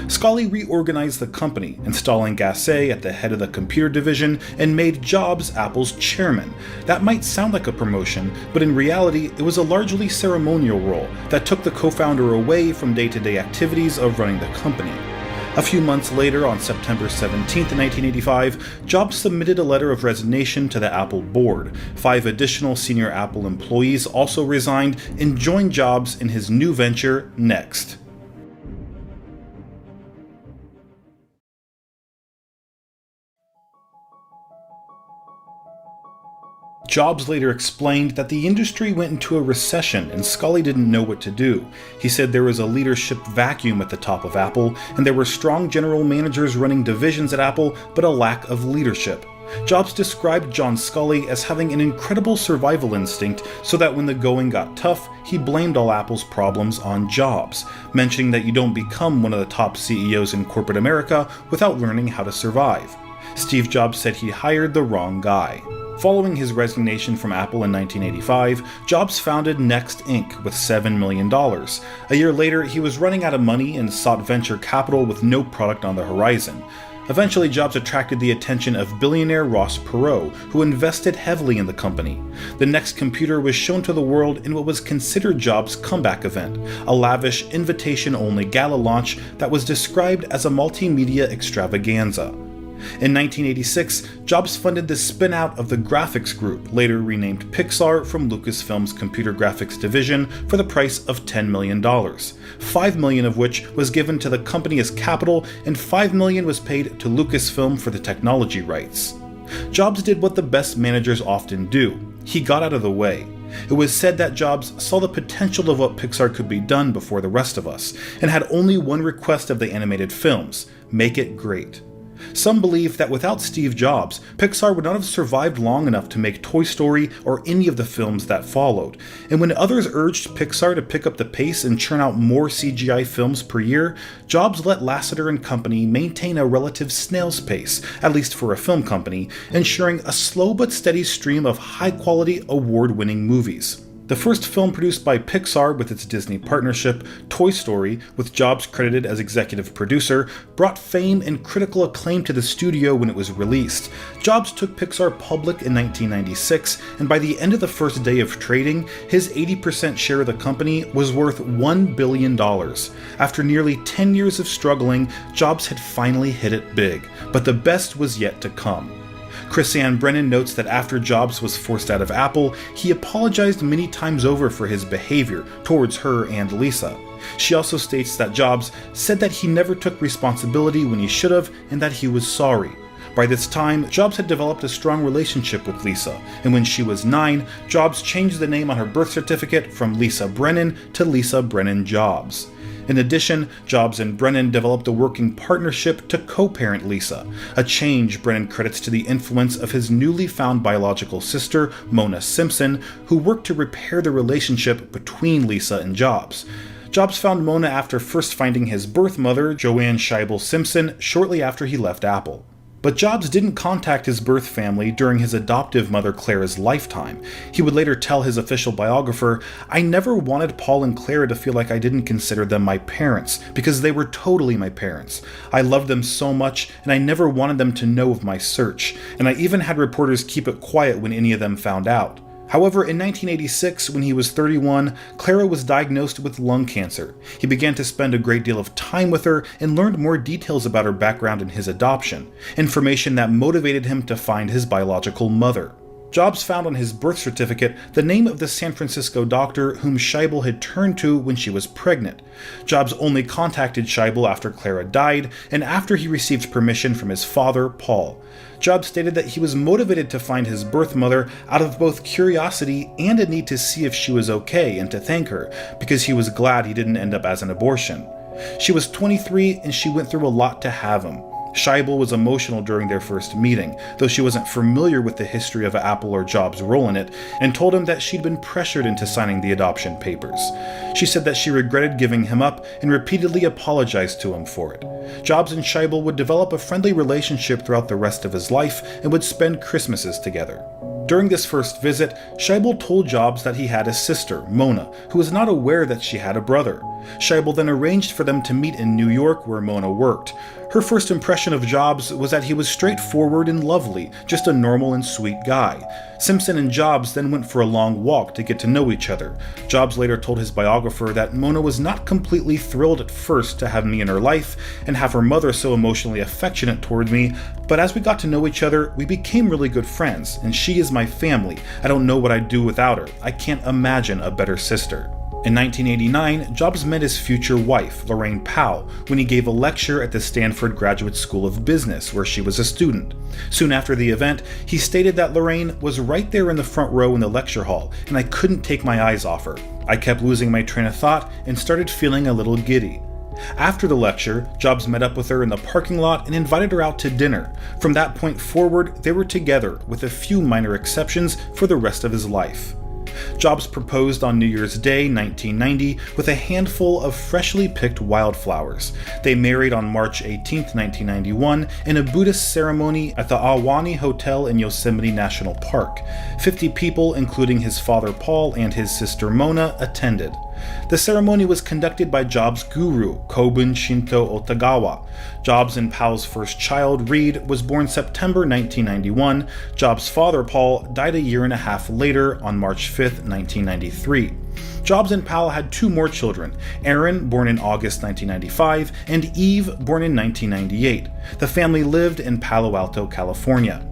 Scully reorganized the company, installing Gasset at the head of the computer division and made Jobs Apple's chairman. That might sound like a promotion, but in reality it was a largely ceremonial role that took the co-founder away from day-to-day activities of running the company. A few months later, on September 17, 1985, Jobs submitted a letter of resignation to the Apple board. 5 additional senior Apple employees also resigned and joined Jobs in his new venture, Next. Jobs later explained that the industry went into a recession and Scully didn't know what to do. He said there was a leadership vacuum at the top of Apple, and there were strong general managers running divisions at Apple, but a lack of leadership. Jobs described John Scully as having an incredible survival instinct, so that when the going got tough, he blamed all Apple's problems on Jobs, mentioning that you don't become one of the top CEOs in corporate America without learning how to survive. Steve Jobs said he hired the wrong guy. Following his resignation from Apple in 1985, Jobs founded Next Inc. with $7 million. A year later, he was running out of money and sought venture capital with no product on the horizon. Eventually, Jobs attracted the attention of billionaire Ross Perot, who invested heavily in the company. The Next computer was shown to the world in what was considered Jobs' comeback event, a lavish, invitation-only gala launch that was described as a multimedia extravaganza. In 1986, Jobs funded the spin-out of the Graphics Group, later renamed Pixar, from Lucasfilm's computer graphics division for the price of $10 million, $5 million of which was given to the company as capital and $5 million was paid to Lucasfilm for the technology rights. Jobs did what the best managers often do. He got out of the way. It was said that Jobs saw the potential of what Pixar could be done before the rest of us, and had only one request of the animated films: make it great. Some believe that without Steve Jobs, Pixar would not have survived long enough to make Toy Story or any of the films that followed, and when others urged Pixar to pick up the pace and churn out more CGI films per year, Jobs let Lasseter and company maintain a relative snail's pace, at least for a film company, ensuring a slow but steady stream of high-quality, award-winning movies. The first film produced by Pixar with its Disney partnership, Toy Story, with Jobs credited as executive producer, brought fame and critical acclaim to the studio when it was released. Jobs took Pixar public in 1996, and by the end of the first day of trading, his 80% share of the company was worth $1 billion. After nearly 10 years of struggling, Jobs had finally hit it big, but the best was yet to come. Chrisanne Brennan notes that after Jobs was forced out of Apple, he apologized many times over for his behavior towards her and Lisa. She also states that Jobs said that he never took responsibility when he should have and that he was sorry. By this time, Jobs had developed a strong relationship with Lisa, and when she was 9, Jobs changed the name on her birth certificate from Lisa Brennan to Lisa Brennan Jobs. In addition, Jobs and Brennan developed a working partnership to co-parent Lisa, a change Brennan credits to the influence of his newly found biological sister, Mona Simpson, who worked to repair the relationship between Lisa and Jobs. Jobs found Mona after first finding his birth mother, Joanne Scheibel Simpson, shortly after he left Apple. But Jobs didn't contact his birth family during his adoptive mother Clara's lifetime. He would later tell his official biographer, "I never wanted Paul and Clara to feel like I didn't consider them my parents, because they were totally my parents. I loved them so much, and I never wanted them to know of my search, and I even had reporters keep it quiet when any of them found out." However, in 1986, when he was 31, Clara was diagnosed with lung cancer. He began to spend a great deal of time with her and learned more details about her background and his adoption, information that motivated him to find his biological mother. Jobs found on his birth certificate the name of the San Francisco doctor whom Scheibel had turned to when she was pregnant. Jobs only contacted Scheibel after Clara died and after he received permission from his father, Paul. Jobs stated that he was motivated to find his birth mother out of both curiosity and a need to see if she was okay and to thank her, because he was glad he didn't end up as an abortion. She was 23 and she went through a lot to have him. Scheibel was emotional during their first meeting, though she wasn't familiar with the history of Apple or Jobs' role in it, and told him that she'd been pressured into signing the adoption papers. She said that she regretted giving him up and repeatedly apologized to him for it. Jobs and Scheibel would develop a friendly relationship throughout the rest of his life and would spend Christmases together. During this first visit, Scheibel told Jobs that he had a sister, Mona, who was not aware that she had a brother. Scheibel then arranged for them to meet in New York, where Mona worked. Her first impression of Jobs was that he was straightforward and lovely, just a normal and sweet guy. Simpson and Jobs then went for a long walk to get to know each other. Jobs later told his biographer that Mona was not completely thrilled at first to have me in her life and have her mother so emotionally affectionate toward me, but as we got to know each other, we became really good friends, and she is my family. I don't know what I'd do without her. I can't imagine a better sister. In 1989, Jobs met his future wife, Lorraine Powell, when he gave a lecture at the Stanford Graduate School of Business, where she was a student. Soon after the event, he stated that Lorraine was right there in the front row in the lecture hall, and I couldn't take my eyes off her. I kept losing my train of thought and started feeling a little giddy. After the lecture, Jobs met up with her in the parking lot and invited her out to dinner. From that point forward, they were together, with a few minor exceptions, for the rest of his life. Jobs proposed on New Year's Day, 1990, with a handful of freshly picked wildflowers. They married on March 18, 1991, in a Buddhist ceremony at the Ahwahnee Hotel in Yosemite National Park. 50 people, including his father Paul and his sister Mona, attended. The ceremony was conducted by Jobs' guru, Kobun Shinto Otagawa. Jobs and Pal's first child, Reed, was born September 1991. Jobs' father, Paul, died a year and a half later on March 5, 1993. Jobs and Pal had two more children, Aaron, born in August 1995, and Eve, born in 1998. The family lived in Palo Alto, California.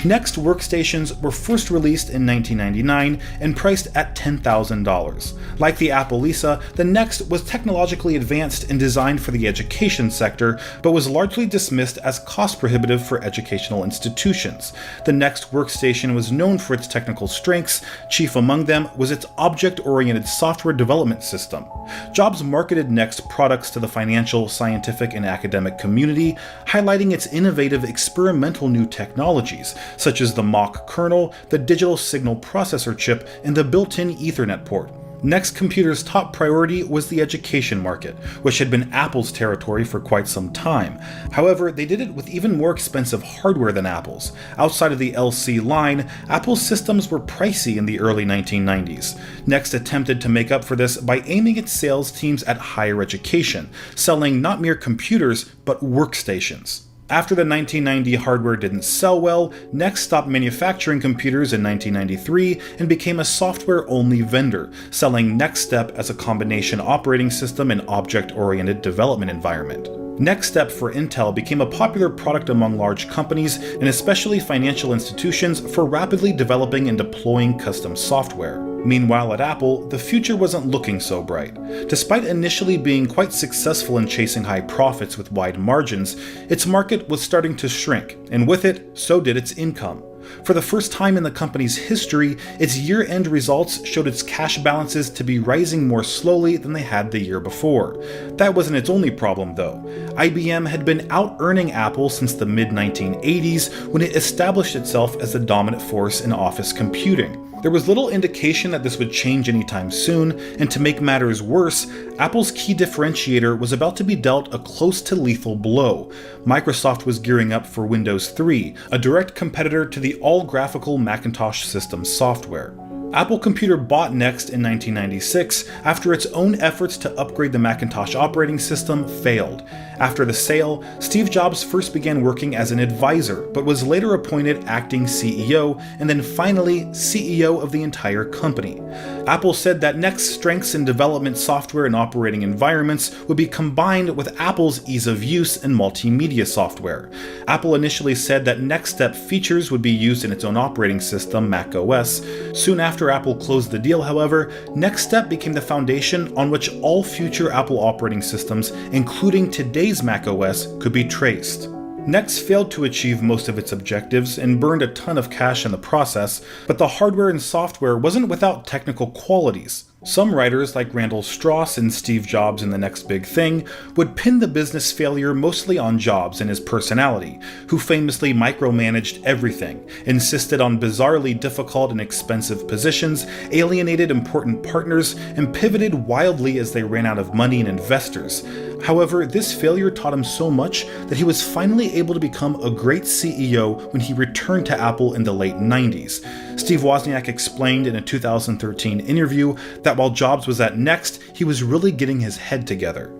Next workstations were first released in 1999 and priced at $10,000. Like the Apple Lisa, the Next was technologically advanced and designed for the education sector, but was largely dismissed as cost prohibitive for educational institutions. The Next workstation was known for its technical strengths. Chief among them was its object-oriented software development system. Jobs marketed Next products to the financial, scientific, and academic community, highlighting its innovative experimental new technologies, such as the Mach kernel, the digital signal processor chip, and the built-in Ethernet port. Next Computer's top priority was the education market, which had been Apple's territory for quite some time. However, they did it with even more expensive hardware than Apple's. Outside of the LC line, Apple's systems were pricey in the early 1990s. Next attempted to make up for this by aiming its sales teams at higher education, selling not mere computers, but workstations. After the 1990 hardware didn't sell well, Next stopped manufacturing computers in 1993 and became a software-only vendor, selling NextStep as a combination operating system and object-oriented development environment. NextStep for Intel became a popular product among large companies and especially financial institutions for rapidly developing and deploying custom software. Meanwhile, at Apple, the future wasn't looking so bright. Despite initially being quite successful in chasing high profits with wide margins, its market was starting to shrink, and with it, so did its income. For the first time in the company's history, its year-end results showed its cash balances to be rising more slowly than they had the year before. That wasn't its only problem, though. IBM had been out-earning Apple since the mid-1980s when it established itself as the dominant force in office computing. There was little indication that this would change anytime soon, and to make matters worse, Apple's key differentiator was about to be dealt a close to lethal blow. Microsoft was gearing up for Windows 3, a direct competitor to the all-graphical Macintosh system software. Apple Computer bought Next in 1996 after its own efforts to upgrade the Macintosh operating system failed. After the sale, Steve Jobs first began working as an advisor, but was later appointed acting CEO and then finally CEO of the entire company. Apple said that Next's strengths in development software and operating environments would be combined with Apple's ease of use and multimedia software. Apple initially said that NextStep features would be used in its own operating system, macOS. Soon after Apple closed the deal, however, NextStep became the foundation on which all future Apple operating systems, including today's macOS, could be traced. Next failed to achieve most of its objectives and burned a ton of cash in the process, but the hardware and software wasn't without technical qualities. Some writers, like Randall Strauss and Steve Jobs in The Next Big Thing, would pin the business failure mostly on Jobs and his personality, who famously micromanaged everything, insisted on bizarrely difficult and expensive positions, alienated important partners, and pivoted wildly as they ran out of money and investors. However, this failure taught him so much that he was finally able to become a great CEO when he returned to Apple in the late 90s. Steve Wozniak explained in a 2013 interview that while Jobs was at Next, he was really getting his head together.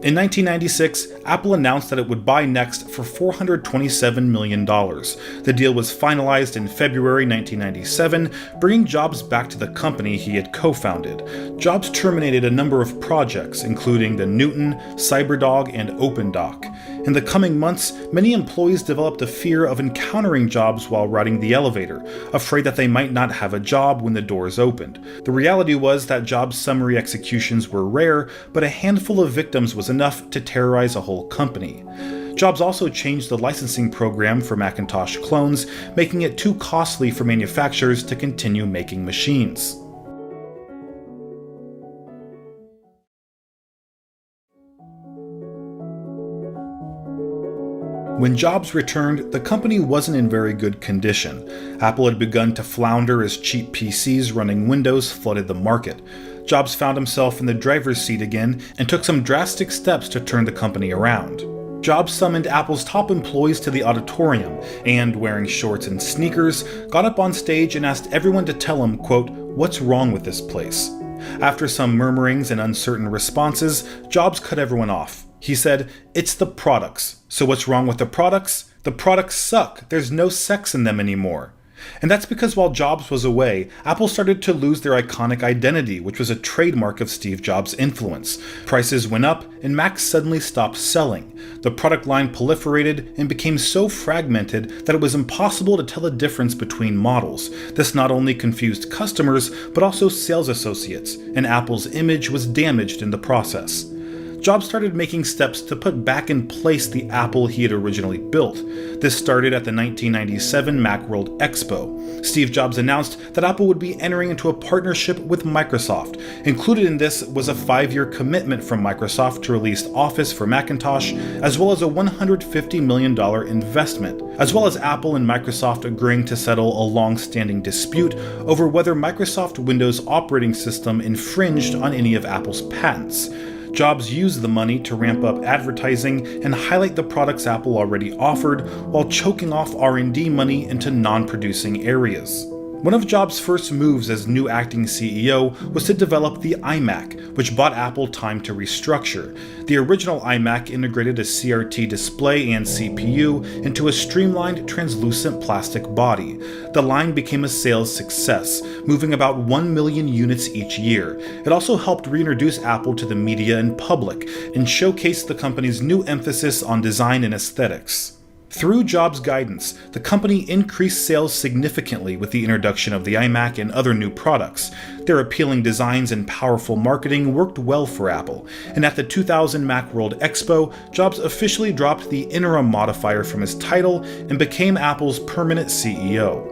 In 1996, Apple announced that it would buy Next for $427 million. The deal was finalized in February 1997, bringing Jobs back to the company he had co-founded. Jobs terminated a number of projects, including the Newton, CyberDog, and OpenDoc. In the coming months, many employees developed a fear of encountering Jobs while riding the elevator, afraid that they might not have a job when the doors opened. The reality was that Jobs' summary executions were rare, but a handful of victims was enough to terrorize a whole company. Jobs also changed the licensing program for Macintosh clones, making it too costly for manufacturers to continue making machines. When Jobs returned, the company wasn't in very good condition. Apple had begun to flounder as cheap PCs running Windows flooded the market. Jobs found himself in the driver's seat again and took some drastic steps to turn the company around. Jobs summoned Apple's top employees to the auditorium and, wearing shorts and sneakers, got up on stage and asked everyone to tell him, quote, "What's wrong with this place?" After some murmurings and uncertain responses, Jobs cut everyone off. He said, "It's the products. So what's wrong with the products? The products suck. There's no sex in them anymore." And that's because while Jobs was away, Apple started to lose their iconic identity, which was a trademark of Steve Jobs' influence. Prices went up, and Macs suddenly stopped selling. The product line proliferated and became so fragmented that it was impossible to tell the difference between models. This not only confused customers, but also sales associates, and Apple's image was damaged in the process. Jobs started making steps to put back in place the Apple he had originally built. This started at the 1997 Macworld Expo. Steve Jobs announced that Apple would be entering into a partnership with Microsoft. Included in this was a 5-year commitment from Microsoft to release Office for Macintosh, as well as a $150 million investment, as well as Apple and Microsoft agreeing to settle a long-standing dispute over whether Microsoft Windows operating system infringed on any of Apple's patents. Jobs used the money to ramp up advertising and highlight the products Apple already offered, while choking off R&D money into non-producing areas. One of Jobs' first moves as new acting CEO was to develop the iMac, which bought Apple time to restructure. The original iMac integrated a CRT display and CPU into a streamlined, translucent plastic body. The line became a sales success, moving about 1 million units each year. It also helped reintroduce Apple to the media and public, and showcased the company's new emphasis on design and aesthetics. Through Jobs' guidance, the company increased sales significantly with the introduction of the iMac and other new products. Their appealing designs and powerful marketing worked well for Apple, and at the 2000 Macworld Expo, Jobs officially dropped the interim modifier from his title and became Apple's permanent CEO.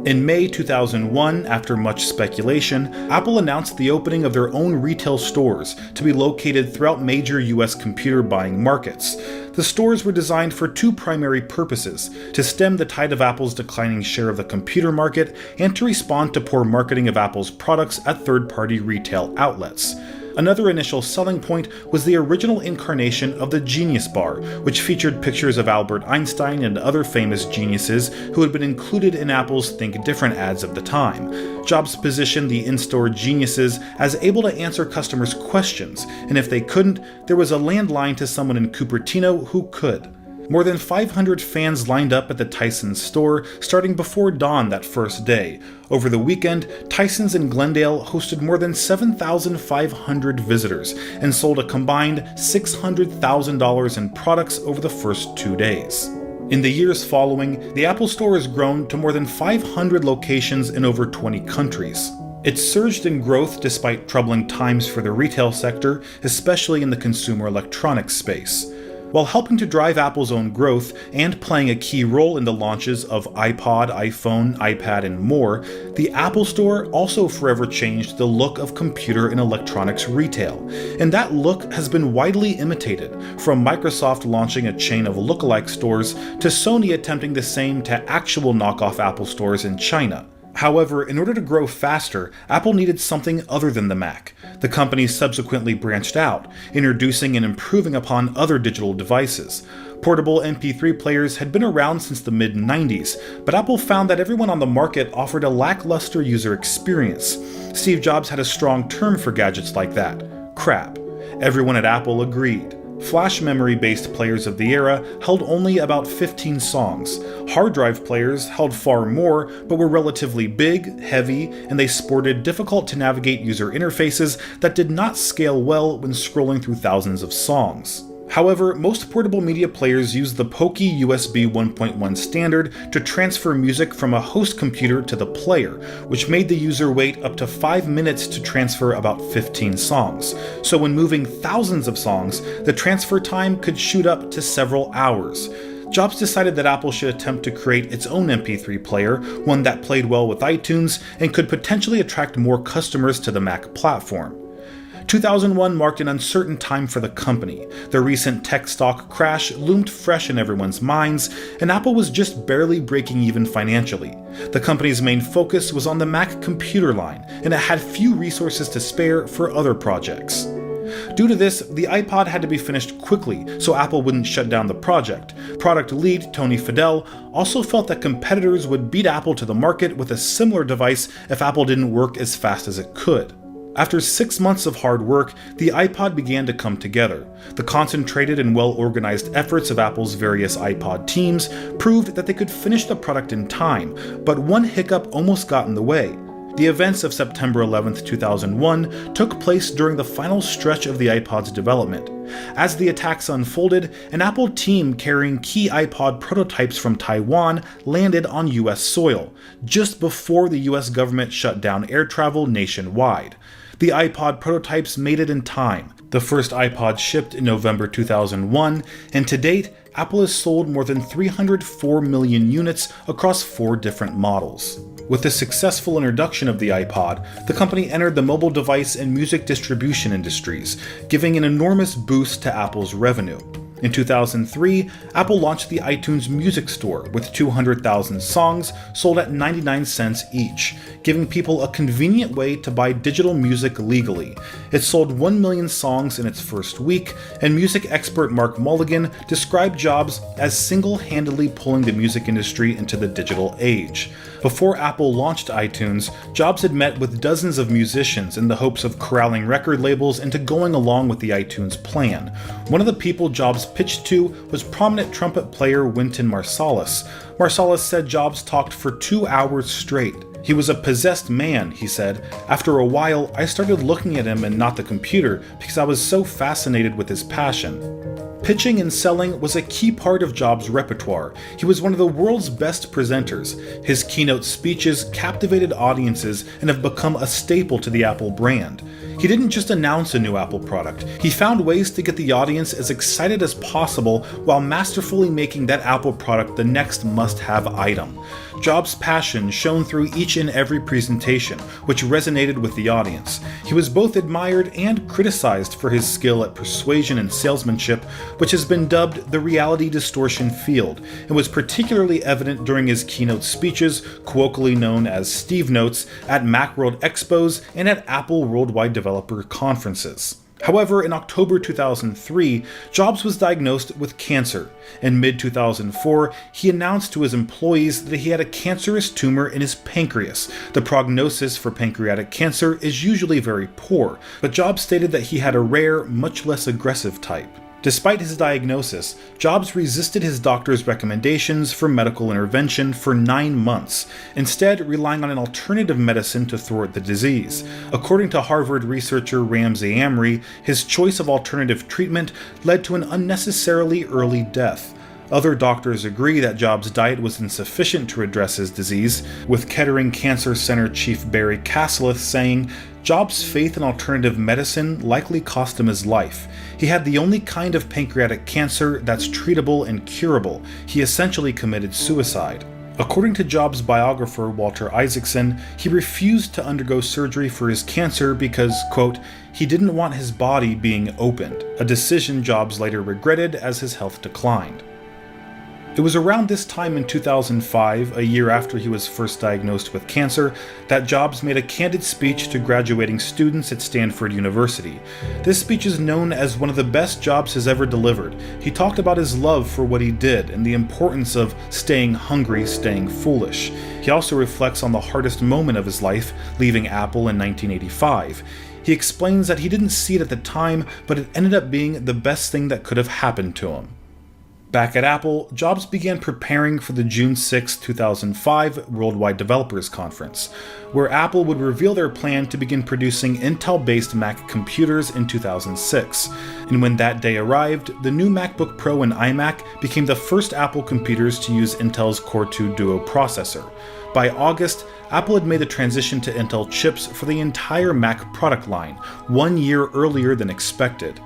In May 2001, after much speculation, Apple announced the opening of their own retail stores to be located throughout major US computer buying markets. The stores were designed for two primary purposes: to stem the tide of Apple's declining share of the computer market and to respond to poor marketing of Apple's products at third-party retail outlets. Another initial selling point was the original incarnation of the Genius Bar, which featured pictures of Albert Einstein and other famous geniuses who had been included in Apple's Think Different ads of the time. Jobs positioned the in-store geniuses as able to answer customers' questions, and if they couldn't, there was a landline to someone in Cupertino who could. More than 500 fans lined up at the Tyson's store starting before dawn that first day. Over the weekend, Tyson's in Glendale hosted more than 7,500 visitors and sold a combined $600,000 in products over the first 2 days. In the years following, the Apple Store has grown to more than 500 locations in over 20 countries. It surged in growth despite troubling times for the retail sector, especially in the consumer electronics space. While helping to drive Apple's own growth and playing a key role in the launches of iPod, iPhone, iPad, and more, the Apple Store also forever changed the look of computer and electronics retail. And that look has been widely imitated, from Microsoft launching a chain of lookalike stores to Sony attempting the same to actual knockoff Apple stores in China. However, in order to grow faster, Apple needed something other than the Mac. The company subsequently branched out, introducing and improving upon other digital devices. Portable MP3 players had been around since the mid-90s, but Apple found that everyone on the market offered a lackluster user experience. Steve Jobs had a strong term for gadgets like that: crap. Everyone at Apple agreed. Flash memory-based players of the era held only about 15 songs. Hard drive players held far more, but were relatively big, heavy, and they sported difficult-to-navigate user interfaces that did not scale well when scrolling through thousands of songs. However, most portable media players use the pokey USB 1.1 standard to transfer music from a host computer to the player, which made the user wait up to 5 minutes to transfer about 15 songs. So when moving thousands of songs, the transfer time could shoot up to several hours. Jobs decided that Apple should attempt to create its own MP3 player, one that played well with iTunes and could potentially attract more customers to the Mac platform. 2001 marked an uncertain time for the company. The recent tech stock crash loomed fresh in everyone's minds, and Apple was just barely breaking even financially. The company's main focus was on the Mac computer line, and it had few resources to spare for other projects. Due to this, the iPod had to be finished quickly so Apple wouldn't shut down the project. Product lead Tony Fadell also felt that competitors would beat Apple to the market with a similar device if Apple didn't work as fast as it could. After 6 months of hard work, the iPod began to come together. The concentrated and well-organized efforts of Apple's various iPod teams proved that they could finish the product in time, but one hiccup almost got in the way. The events of September 11, 2001 took place during the final stretch of the iPod's development. As the attacks unfolded, an Apple team carrying key iPod prototypes from Taiwan landed on US soil, just before the US government shut down air travel nationwide. The iPod prototypes made it in time. The first iPod shipped in November 2001, and to date, Apple has sold more than 304 million units across 4 different models. With the successful introduction of the iPod, the company entered the mobile device and music distribution industries, giving an enormous boost to Apple's revenue. In 2003, Apple launched the iTunes Music Store with 200,000 songs sold at 99 cents each, giving people a convenient way to buy digital music legally. It sold 1 million songs in its first week, and music expert Mark Mulligan described Jobs as single-handedly pulling the music industry into the digital age. Before Apple launched iTunes, Jobs had met with dozens of musicians in the hopes of corralling record labels into going along with the iTunes plan. One of the people Jobs pitched to was prominent trumpet player Wynton Marsalis. Marsalis said Jobs talked for 2 hours straight. He was a possessed man, he said. After a while, I started looking at him and not the computer because I was so fascinated with his passion. Pitching and selling was a key part of Jobs' repertoire. He was one of the world's best presenters. His keynote speeches captivated audiences and have become a staple to the Apple brand. He didn't just announce a new Apple product, he found ways to get the audience as excited as possible while masterfully making that Apple product the next must-have item. Jobs' passion shone through each and every presentation, which resonated with the audience. He was both admired and criticized for his skill at persuasion and salesmanship, which has been dubbed the reality distortion field, and was particularly evident during his keynote speeches, colloquially known as Steve Notes, at Macworld Expos and at Apple Worldwide Developer Conferences. However, in October 2003, Jobs was diagnosed with cancer. In mid-2004, he announced to his employees that he had a cancerous tumor in his pancreas. The prognosis for pancreatic cancer is usually very poor, but Jobs stated that he had a rare, much less aggressive type. Despite his diagnosis, Jobs resisted his doctor's recommendations for medical intervention for 9 months, instead relying on an alternative medicine to thwart the disease. According to Harvard researcher Ramsey Amri, his choice of alternative treatment led to an unnecessarily early death. Other doctors agree that Jobs' diet was insufficient to address his disease, with Kettering Cancer Center Chief Barry Cassileth saying, Jobs' faith in alternative medicine likely cost him his life. He had the only kind of pancreatic cancer that's treatable and curable. He essentially committed suicide. According to Jobs' biographer Walter Isaacson, he refused to undergo surgery for his cancer because, quote, he didn't want his body being opened, a decision Jobs later regretted as his health declined. It was around this time in 2005, a year after he was first diagnosed with cancer, that Jobs made a candid speech to graduating students at Stanford University. This speech is known as one of the best Jobs has ever delivered. He talked about his love for what he did and the importance of staying hungry, staying foolish. He also reflects on the hardest moment of his life, leaving Apple in 1985. He explains that he didn't see it at the time, but it ended up being the best thing that could have happened to him. Back at Apple, Jobs began preparing for the June 6, 2005 Worldwide Developers Conference, where Apple would reveal their plan to begin producing Intel-based Mac computers in 2006. And when that day arrived, the new MacBook Pro and iMac became the first Apple computers to use Intel's Core 2 Duo processor. By August, Apple had made the transition to Intel chips for the entire Mac product line, 1 year earlier than expected.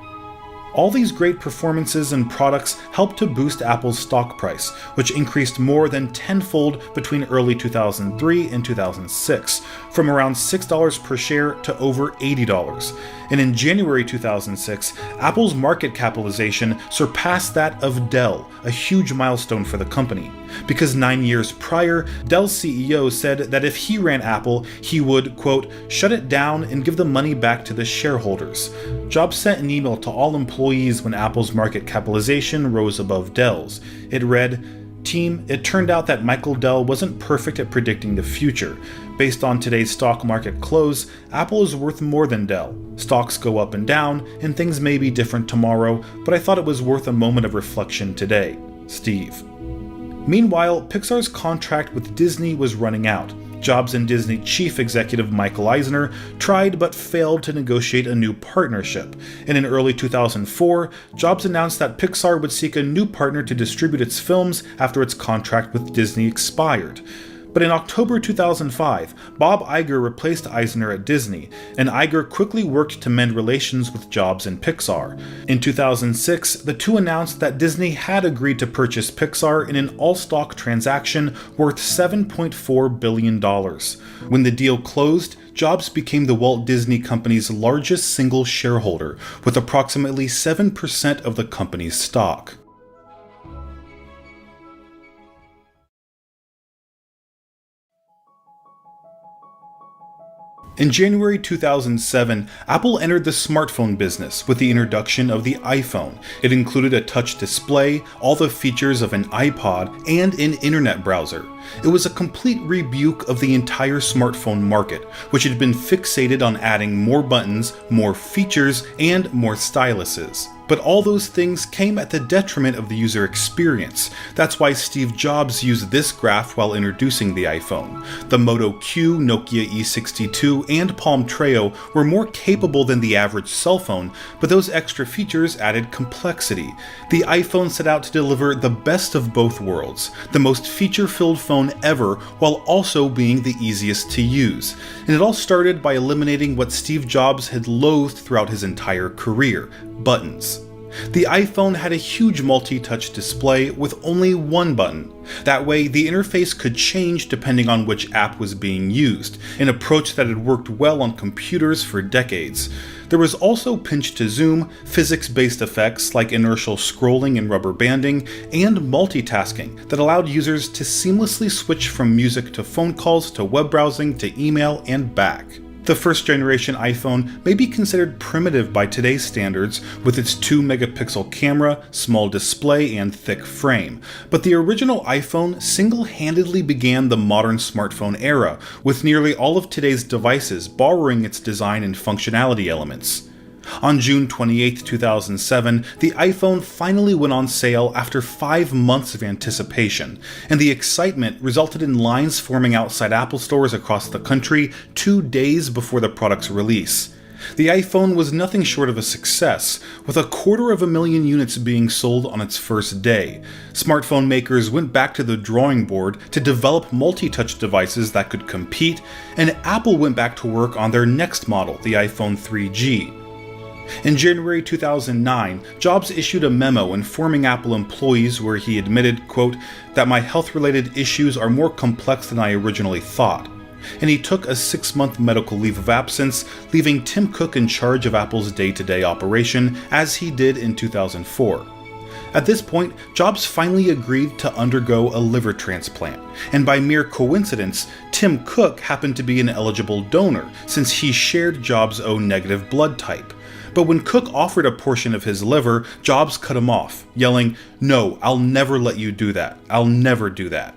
All these great performances and products helped to boost Apple's stock price, which increased more than tenfold between early 2003 and 2006, from around $6 per share to over $80. And in January 2006, Apple's market capitalization surpassed that of Dell, a huge milestone for the company. Because 9 years prior, Dell's CEO said that if he ran Apple, he would, quote, shut it down and give the money back to the shareholders. Jobs sent an email to all employees when Apple's market capitalization rose above Dell's. It read, "Team, it turned out that Michael Dell wasn't perfect at predicting the future. Based on today's stock market close, Apple is worth more than Dell. Stocks go up and down, and things may be different tomorrow, but I thought it was worth a moment of reflection today. Steve." Meanwhile, Pixar's contract with Disney was running out. Jobs and Disney chief executive Michael Eisner tried but failed to negotiate a new partnership, and in early 2004, Jobs announced that Pixar would seek a new partner to distribute its films after its contract with Disney expired. But in October 2005, Bob Iger replaced Eisner at Disney, and Iger quickly worked to mend relations with Jobs and Pixar. In 2006, the two announced that Disney had agreed to purchase Pixar in an all-stock transaction worth $7.4 billion. When the deal closed, Jobs became the Walt Disney Company's largest single shareholder, with approximately 7% of the company's stock. In January 2007, Apple entered the smartphone business with the introduction of the iPhone. It included a touch display, all the features of an iPod, and an internet browser. It was a complete rebuke of the entire smartphone market, which had been fixated on adding more buttons, more features, and more styluses. But all those things came at the detriment of the user experience. That's why Steve Jobs used this graph while introducing the iPhone. The Moto Q, Nokia E62, and Palm Treo were more capable than the average cell phone, but those extra features added complexity. The iPhone set out to deliver the best of both worlds, the most feature-filled phone ever, while also being the easiest to use. And it all started by eliminating what Steve Jobs had loathed throughout his entire career: buttons. The iPhone had a huge multi-touch display with only one button. That way, the interface could change depending on which app was being used, an approach that had worked well on computers for decades. There was also pinch to zoom, physics-based effects like inertial scrolling and rubber banding, and multitasking that allowed users to seamlessly switch from music to phone calls to web browsing to email and back. The first generation iPhone may be considered primitive by today's standards with its 2-megapixel camera, small display, and thick frame, but the original iPhone single-handedly began the modern smartphone era, with nearly all of today's devices borrowing its design and functionality elements. On June 28, 2007, the iPhone finally went on sale after 5 months of anticipation, and the excitement resulted in lines forming outside Apple stores across the country 2 days before the product's release. The iPhone was nothing short of a success, with 250,000 units being sold on its first day. Smartphone makers went back to the drawing board to develop multi-touch devices that could compete, and Apple went back to work on their next model, the iPhone 3G. In January 2009, Jobs issued a memo informing Apple employees where he admitted, quote, that my health-related issues are more complex than I originally thought. And he took a 6-month medical leave of absence, leaving Tim Cook in charge of Apple's day-to-day operation, as he did in 2004. At this point, Jobs finally agreed to undergo a liver transplant, and by mere coincidence, Tim Cook happened to be an eligible donor since he shared Jobs' O negative blood type. But when Cook offered a portion of his liver, Jobs cut him off, yelling, "No, I'll never let you do that. I'll never do that."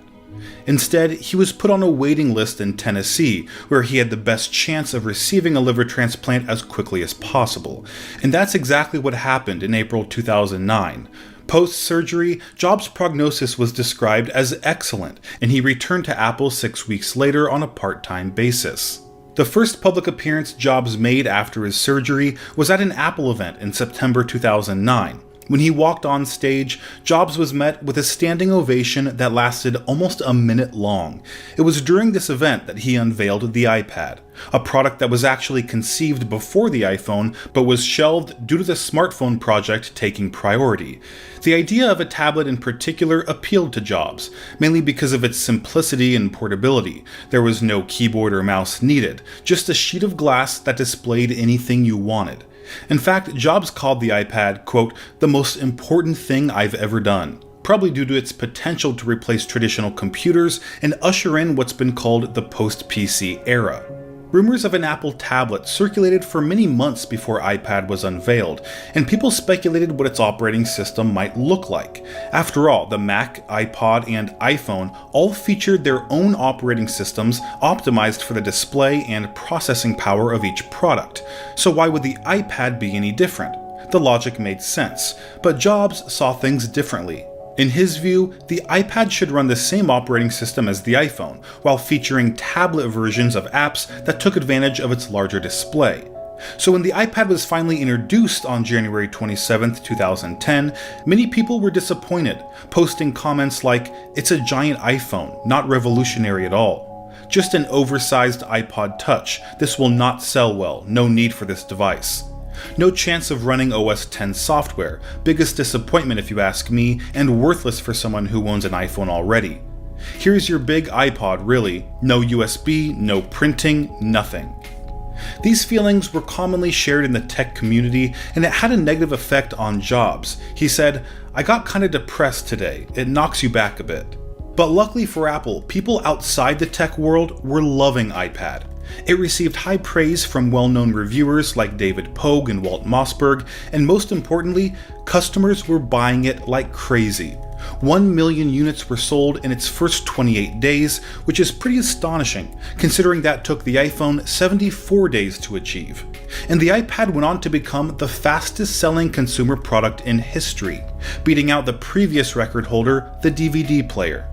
Instead, he was put on a waiting list in Tennessee, where he had the best chance of receiving a liver transplant as quickly as possible. And that's exactly what happened in April 2009. Post-surgery, Jobs' prognosis was described as excellent, and he returned to Apple 6 weeks later on a part-time basis. The first public appearance Jobs made after his surgery was at an Apple event in September 2009. When he walked on stage, Jobs was met with a standing ovation that lasted almost a minute long. It was during this event that he unveiled the iPad, a product that was actually conceived before the iPhone but was shelved due to the smartphone project taking priority. The idea of a tablet in particular appealed to Jobs, mainly because of its simplicity and portability. There was no keyboard or mouse needed, just a sheet of glass that displayed anything you wanted. In fact, Jobs called the iPad, quote, the most important thing I've ever done, probably due to its potential to replace traditional computers and usher in what's been called the post-PC era. Rumors of an Apple tablet circulated for many months before iPad was unveiled, and people speculated what its operating system might look like. After all, the Mac, iPod, and iPhone all featured their own operating systems optimized for the display and processing power of each product. So why would the iPad be any different? The logic made sense, but Jobs saw things differently. In his view, the iPad should run the same operating system as the iPhone, while featuring tablet versions of apps that took advantage of its larger display. So when the iPad was finally introduced on January 27, 2010, many people were disappointed, posting comments like, "It's a giant iPhone, not revolutionary at all. Just an oversized iPod Touch, this will not sell well, no need for this device. No chance of running OS X software, biggest disappointment if you ask me, and worthless for someone who owns an iPhone already. Here's your big iPod really, no USB, no printing, nothing." These feelings were commonly shared in the tech community, and it had a negative effect on Jobs. He said, "I got kinda depressed today, it knocks you back a bit." But luckily for Apple, people outside the tech world were loving iPad. It received high praise from well-known reviewers like David Pogue and Walt Mossberg, and most importantly, customers were buying it like crazy. 1 million units were sold in its first 28 days, which is pretty astonishing, considering that took the iPhone 74 days to achieve. And the iPad went on to become the fastest-selling consumer product in history, beating out the previous record holder, the DVD player.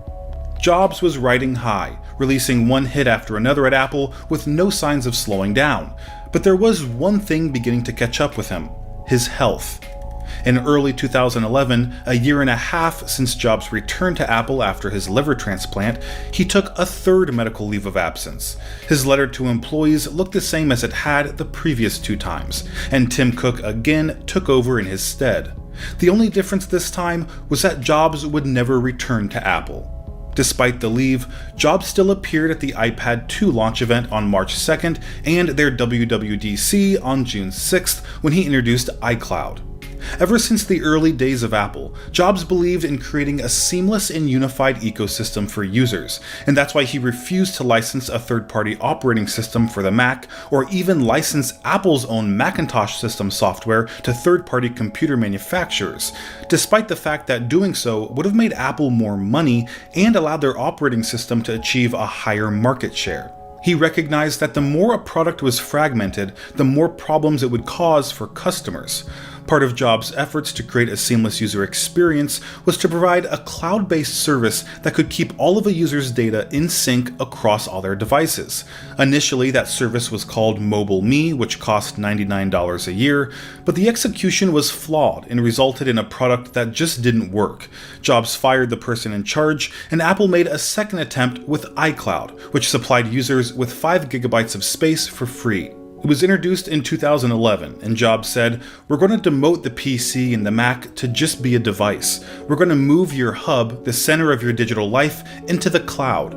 Jobs was riding high, releasing one hit after another at Apple with no signs of slowing down. But there was one thing beginning to catch up with him: his health. In early 2011, a year and a half since Jobs returned to Apple after his liver transplant, he took a third medical leave of absence. His letter to employees looked the same as it had the previous 2 times, and Tim Cook again took over in his stead. The only difference this time was that Jobs would never return to Apple. Despite the leave, Jobs still appeared at the iPad 2 launch event on March 2nd and their WWDC on June 6th when he introduced iCloud. Ever since the early days of Apple, Jobs believed in creating a seamless and unified ecosystem for users, and that's why he refused to license a third-party operating system for the Mac, or even license Apple's own Macintosh system software to third-party computer manufacturers, despite the fact that doing so would have made Apple more money and allowed their operating system to achieve a higher market share. He recognized that the more a product was fragmented, the more problems it would cause for customers. Part of Jobs' efforts to create a seamless user experience was to provide a cloud-based service that could keep all of a user's data in sync across all their devices. Initially, that service was called Mobile Me, which cost $99 a year, but the execution was flawed and resulted in a product that just didn't work. Jobs fired the person in charge, and Apple made a second attempt with iCloud, which supplied users with 5 gigabytes of space for free. It was introduced in 2011, and Jobs said, "We're going to demote the PC and the Mac to just be a device. We're going to move your hub, the center of your digital life, into the cloud."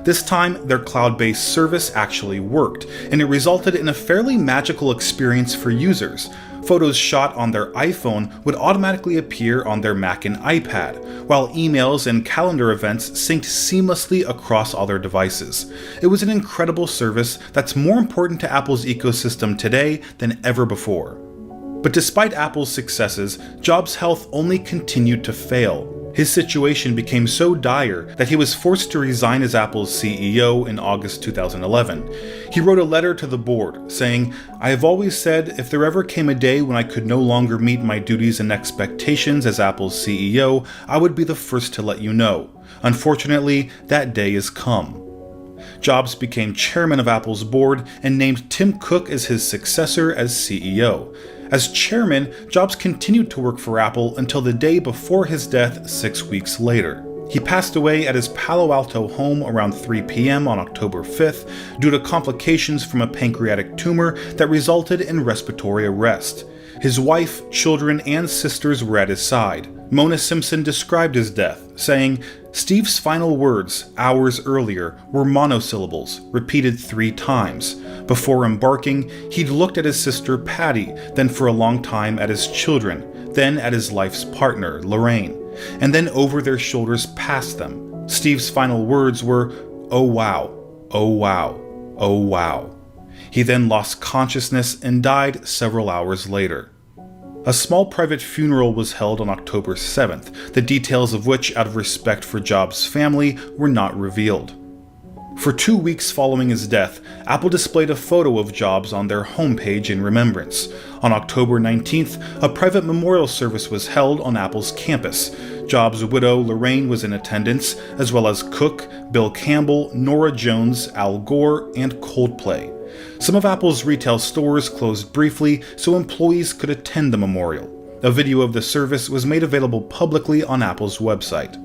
This time, their cloud-based service actually worked, and it resulted in a fairly magical experience for users. Photos shot on their iPhone would automatically appear on their Mac and iPad, while emails and calendar events synced seamlessly across all their devices. It was an incredible service that's more important to Apple's ecosystem today than ever before. But despite Apple's successes, Jobs' health only continued to fail. His situation became so dire that he was forced to resign as Apple's CEO in August 2011. He wrote a letter to the board saying, "I have always said if there ever came a day when I could no longer meet my duties and expectations as Apple's CEO, I would be the first to let you know. Unfortunately, that day has come." Jobs became chairman of Apple's board and named Tim Cook as his successor as CEO. As chairman, Jobs continued to work for Apple until the day before his death 6 weeks later. He passed away at his Palo Alto home around 3 p.m. on October 5th due to complications from a pancreatic tumor that resulted in respiratory arrest. His wife, children, and sisters were at his side. Mona Simpson described his death, saying, "Steve's final words, hours earlier, were monosyllables, repeated 3 times. Before embarking, he'd looked at his sister Patty, then for a long time at his children, then at his life's partner, Lorraine, and then over their shoulders past them. Steve's final words were, 'Oh wow, oh wow, oh wow.' He then lost consciousness and died several hours later." A small private funeral was held on October 7th, the details of which, out of respect for Jobs' family, were not revealed. For 2 weeks following his death, Apple displayed a photo of Jobs on their homepage in remembrance. On October 19th, a private memorial service was held on Apple's campus. Jobs' widow, Lorraine, was in attendance, as well as Cook, Bill Campbell, Norah Jones, Al Gore, and Coldplay. Some of Apple's retail stores closed briefly so employees could attend the memorial. A video of the service was made available publicly on Apple's website.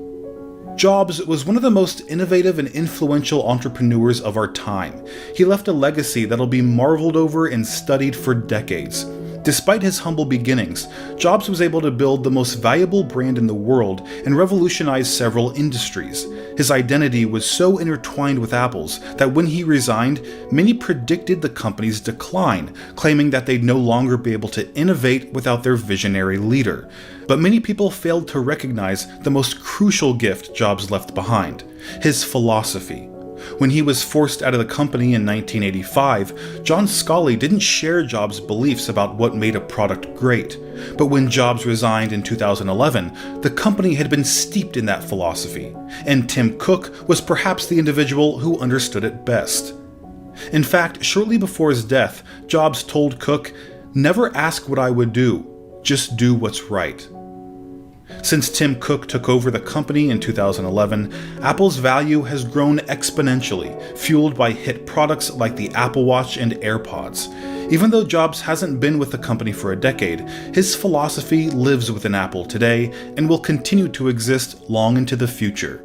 Jobs was one of the most innovative and influential entrepreneurs of our time. He left a legacy that'll be marveled over and studied for decades. Despite his humble beginnings, Jobs was able to build the most valuable brand in the world and revolutionize several industries. His identity was so intertwined with Apple's that when he resigned, many predicted the company's decline, claiming that they'd no longer be able to innovate without their visionary leader. But many people failed to recognize the most crucial gift Jobs left behind: his philosophy. When he was forced out of the company in 1985, John Scully didn't share Jobs' beliefs about what made a product great. But when Jobs resigned in 2011, the company had been steeped in that philosophy, and Tim Cook was perhaps the individual who understood it best. In fact, shortly before his death, Jobs told Cook, "Never ask what I would do, just do what's right." Since Tim Cook took over the company in 2011, Apple's value has grown exponentially, fueled by hit products like the Apple Watch and AirPods. Even though Jobs hasn't been with the company for a decade, his philosophy lives within Apple today and will continue to exist long into the future.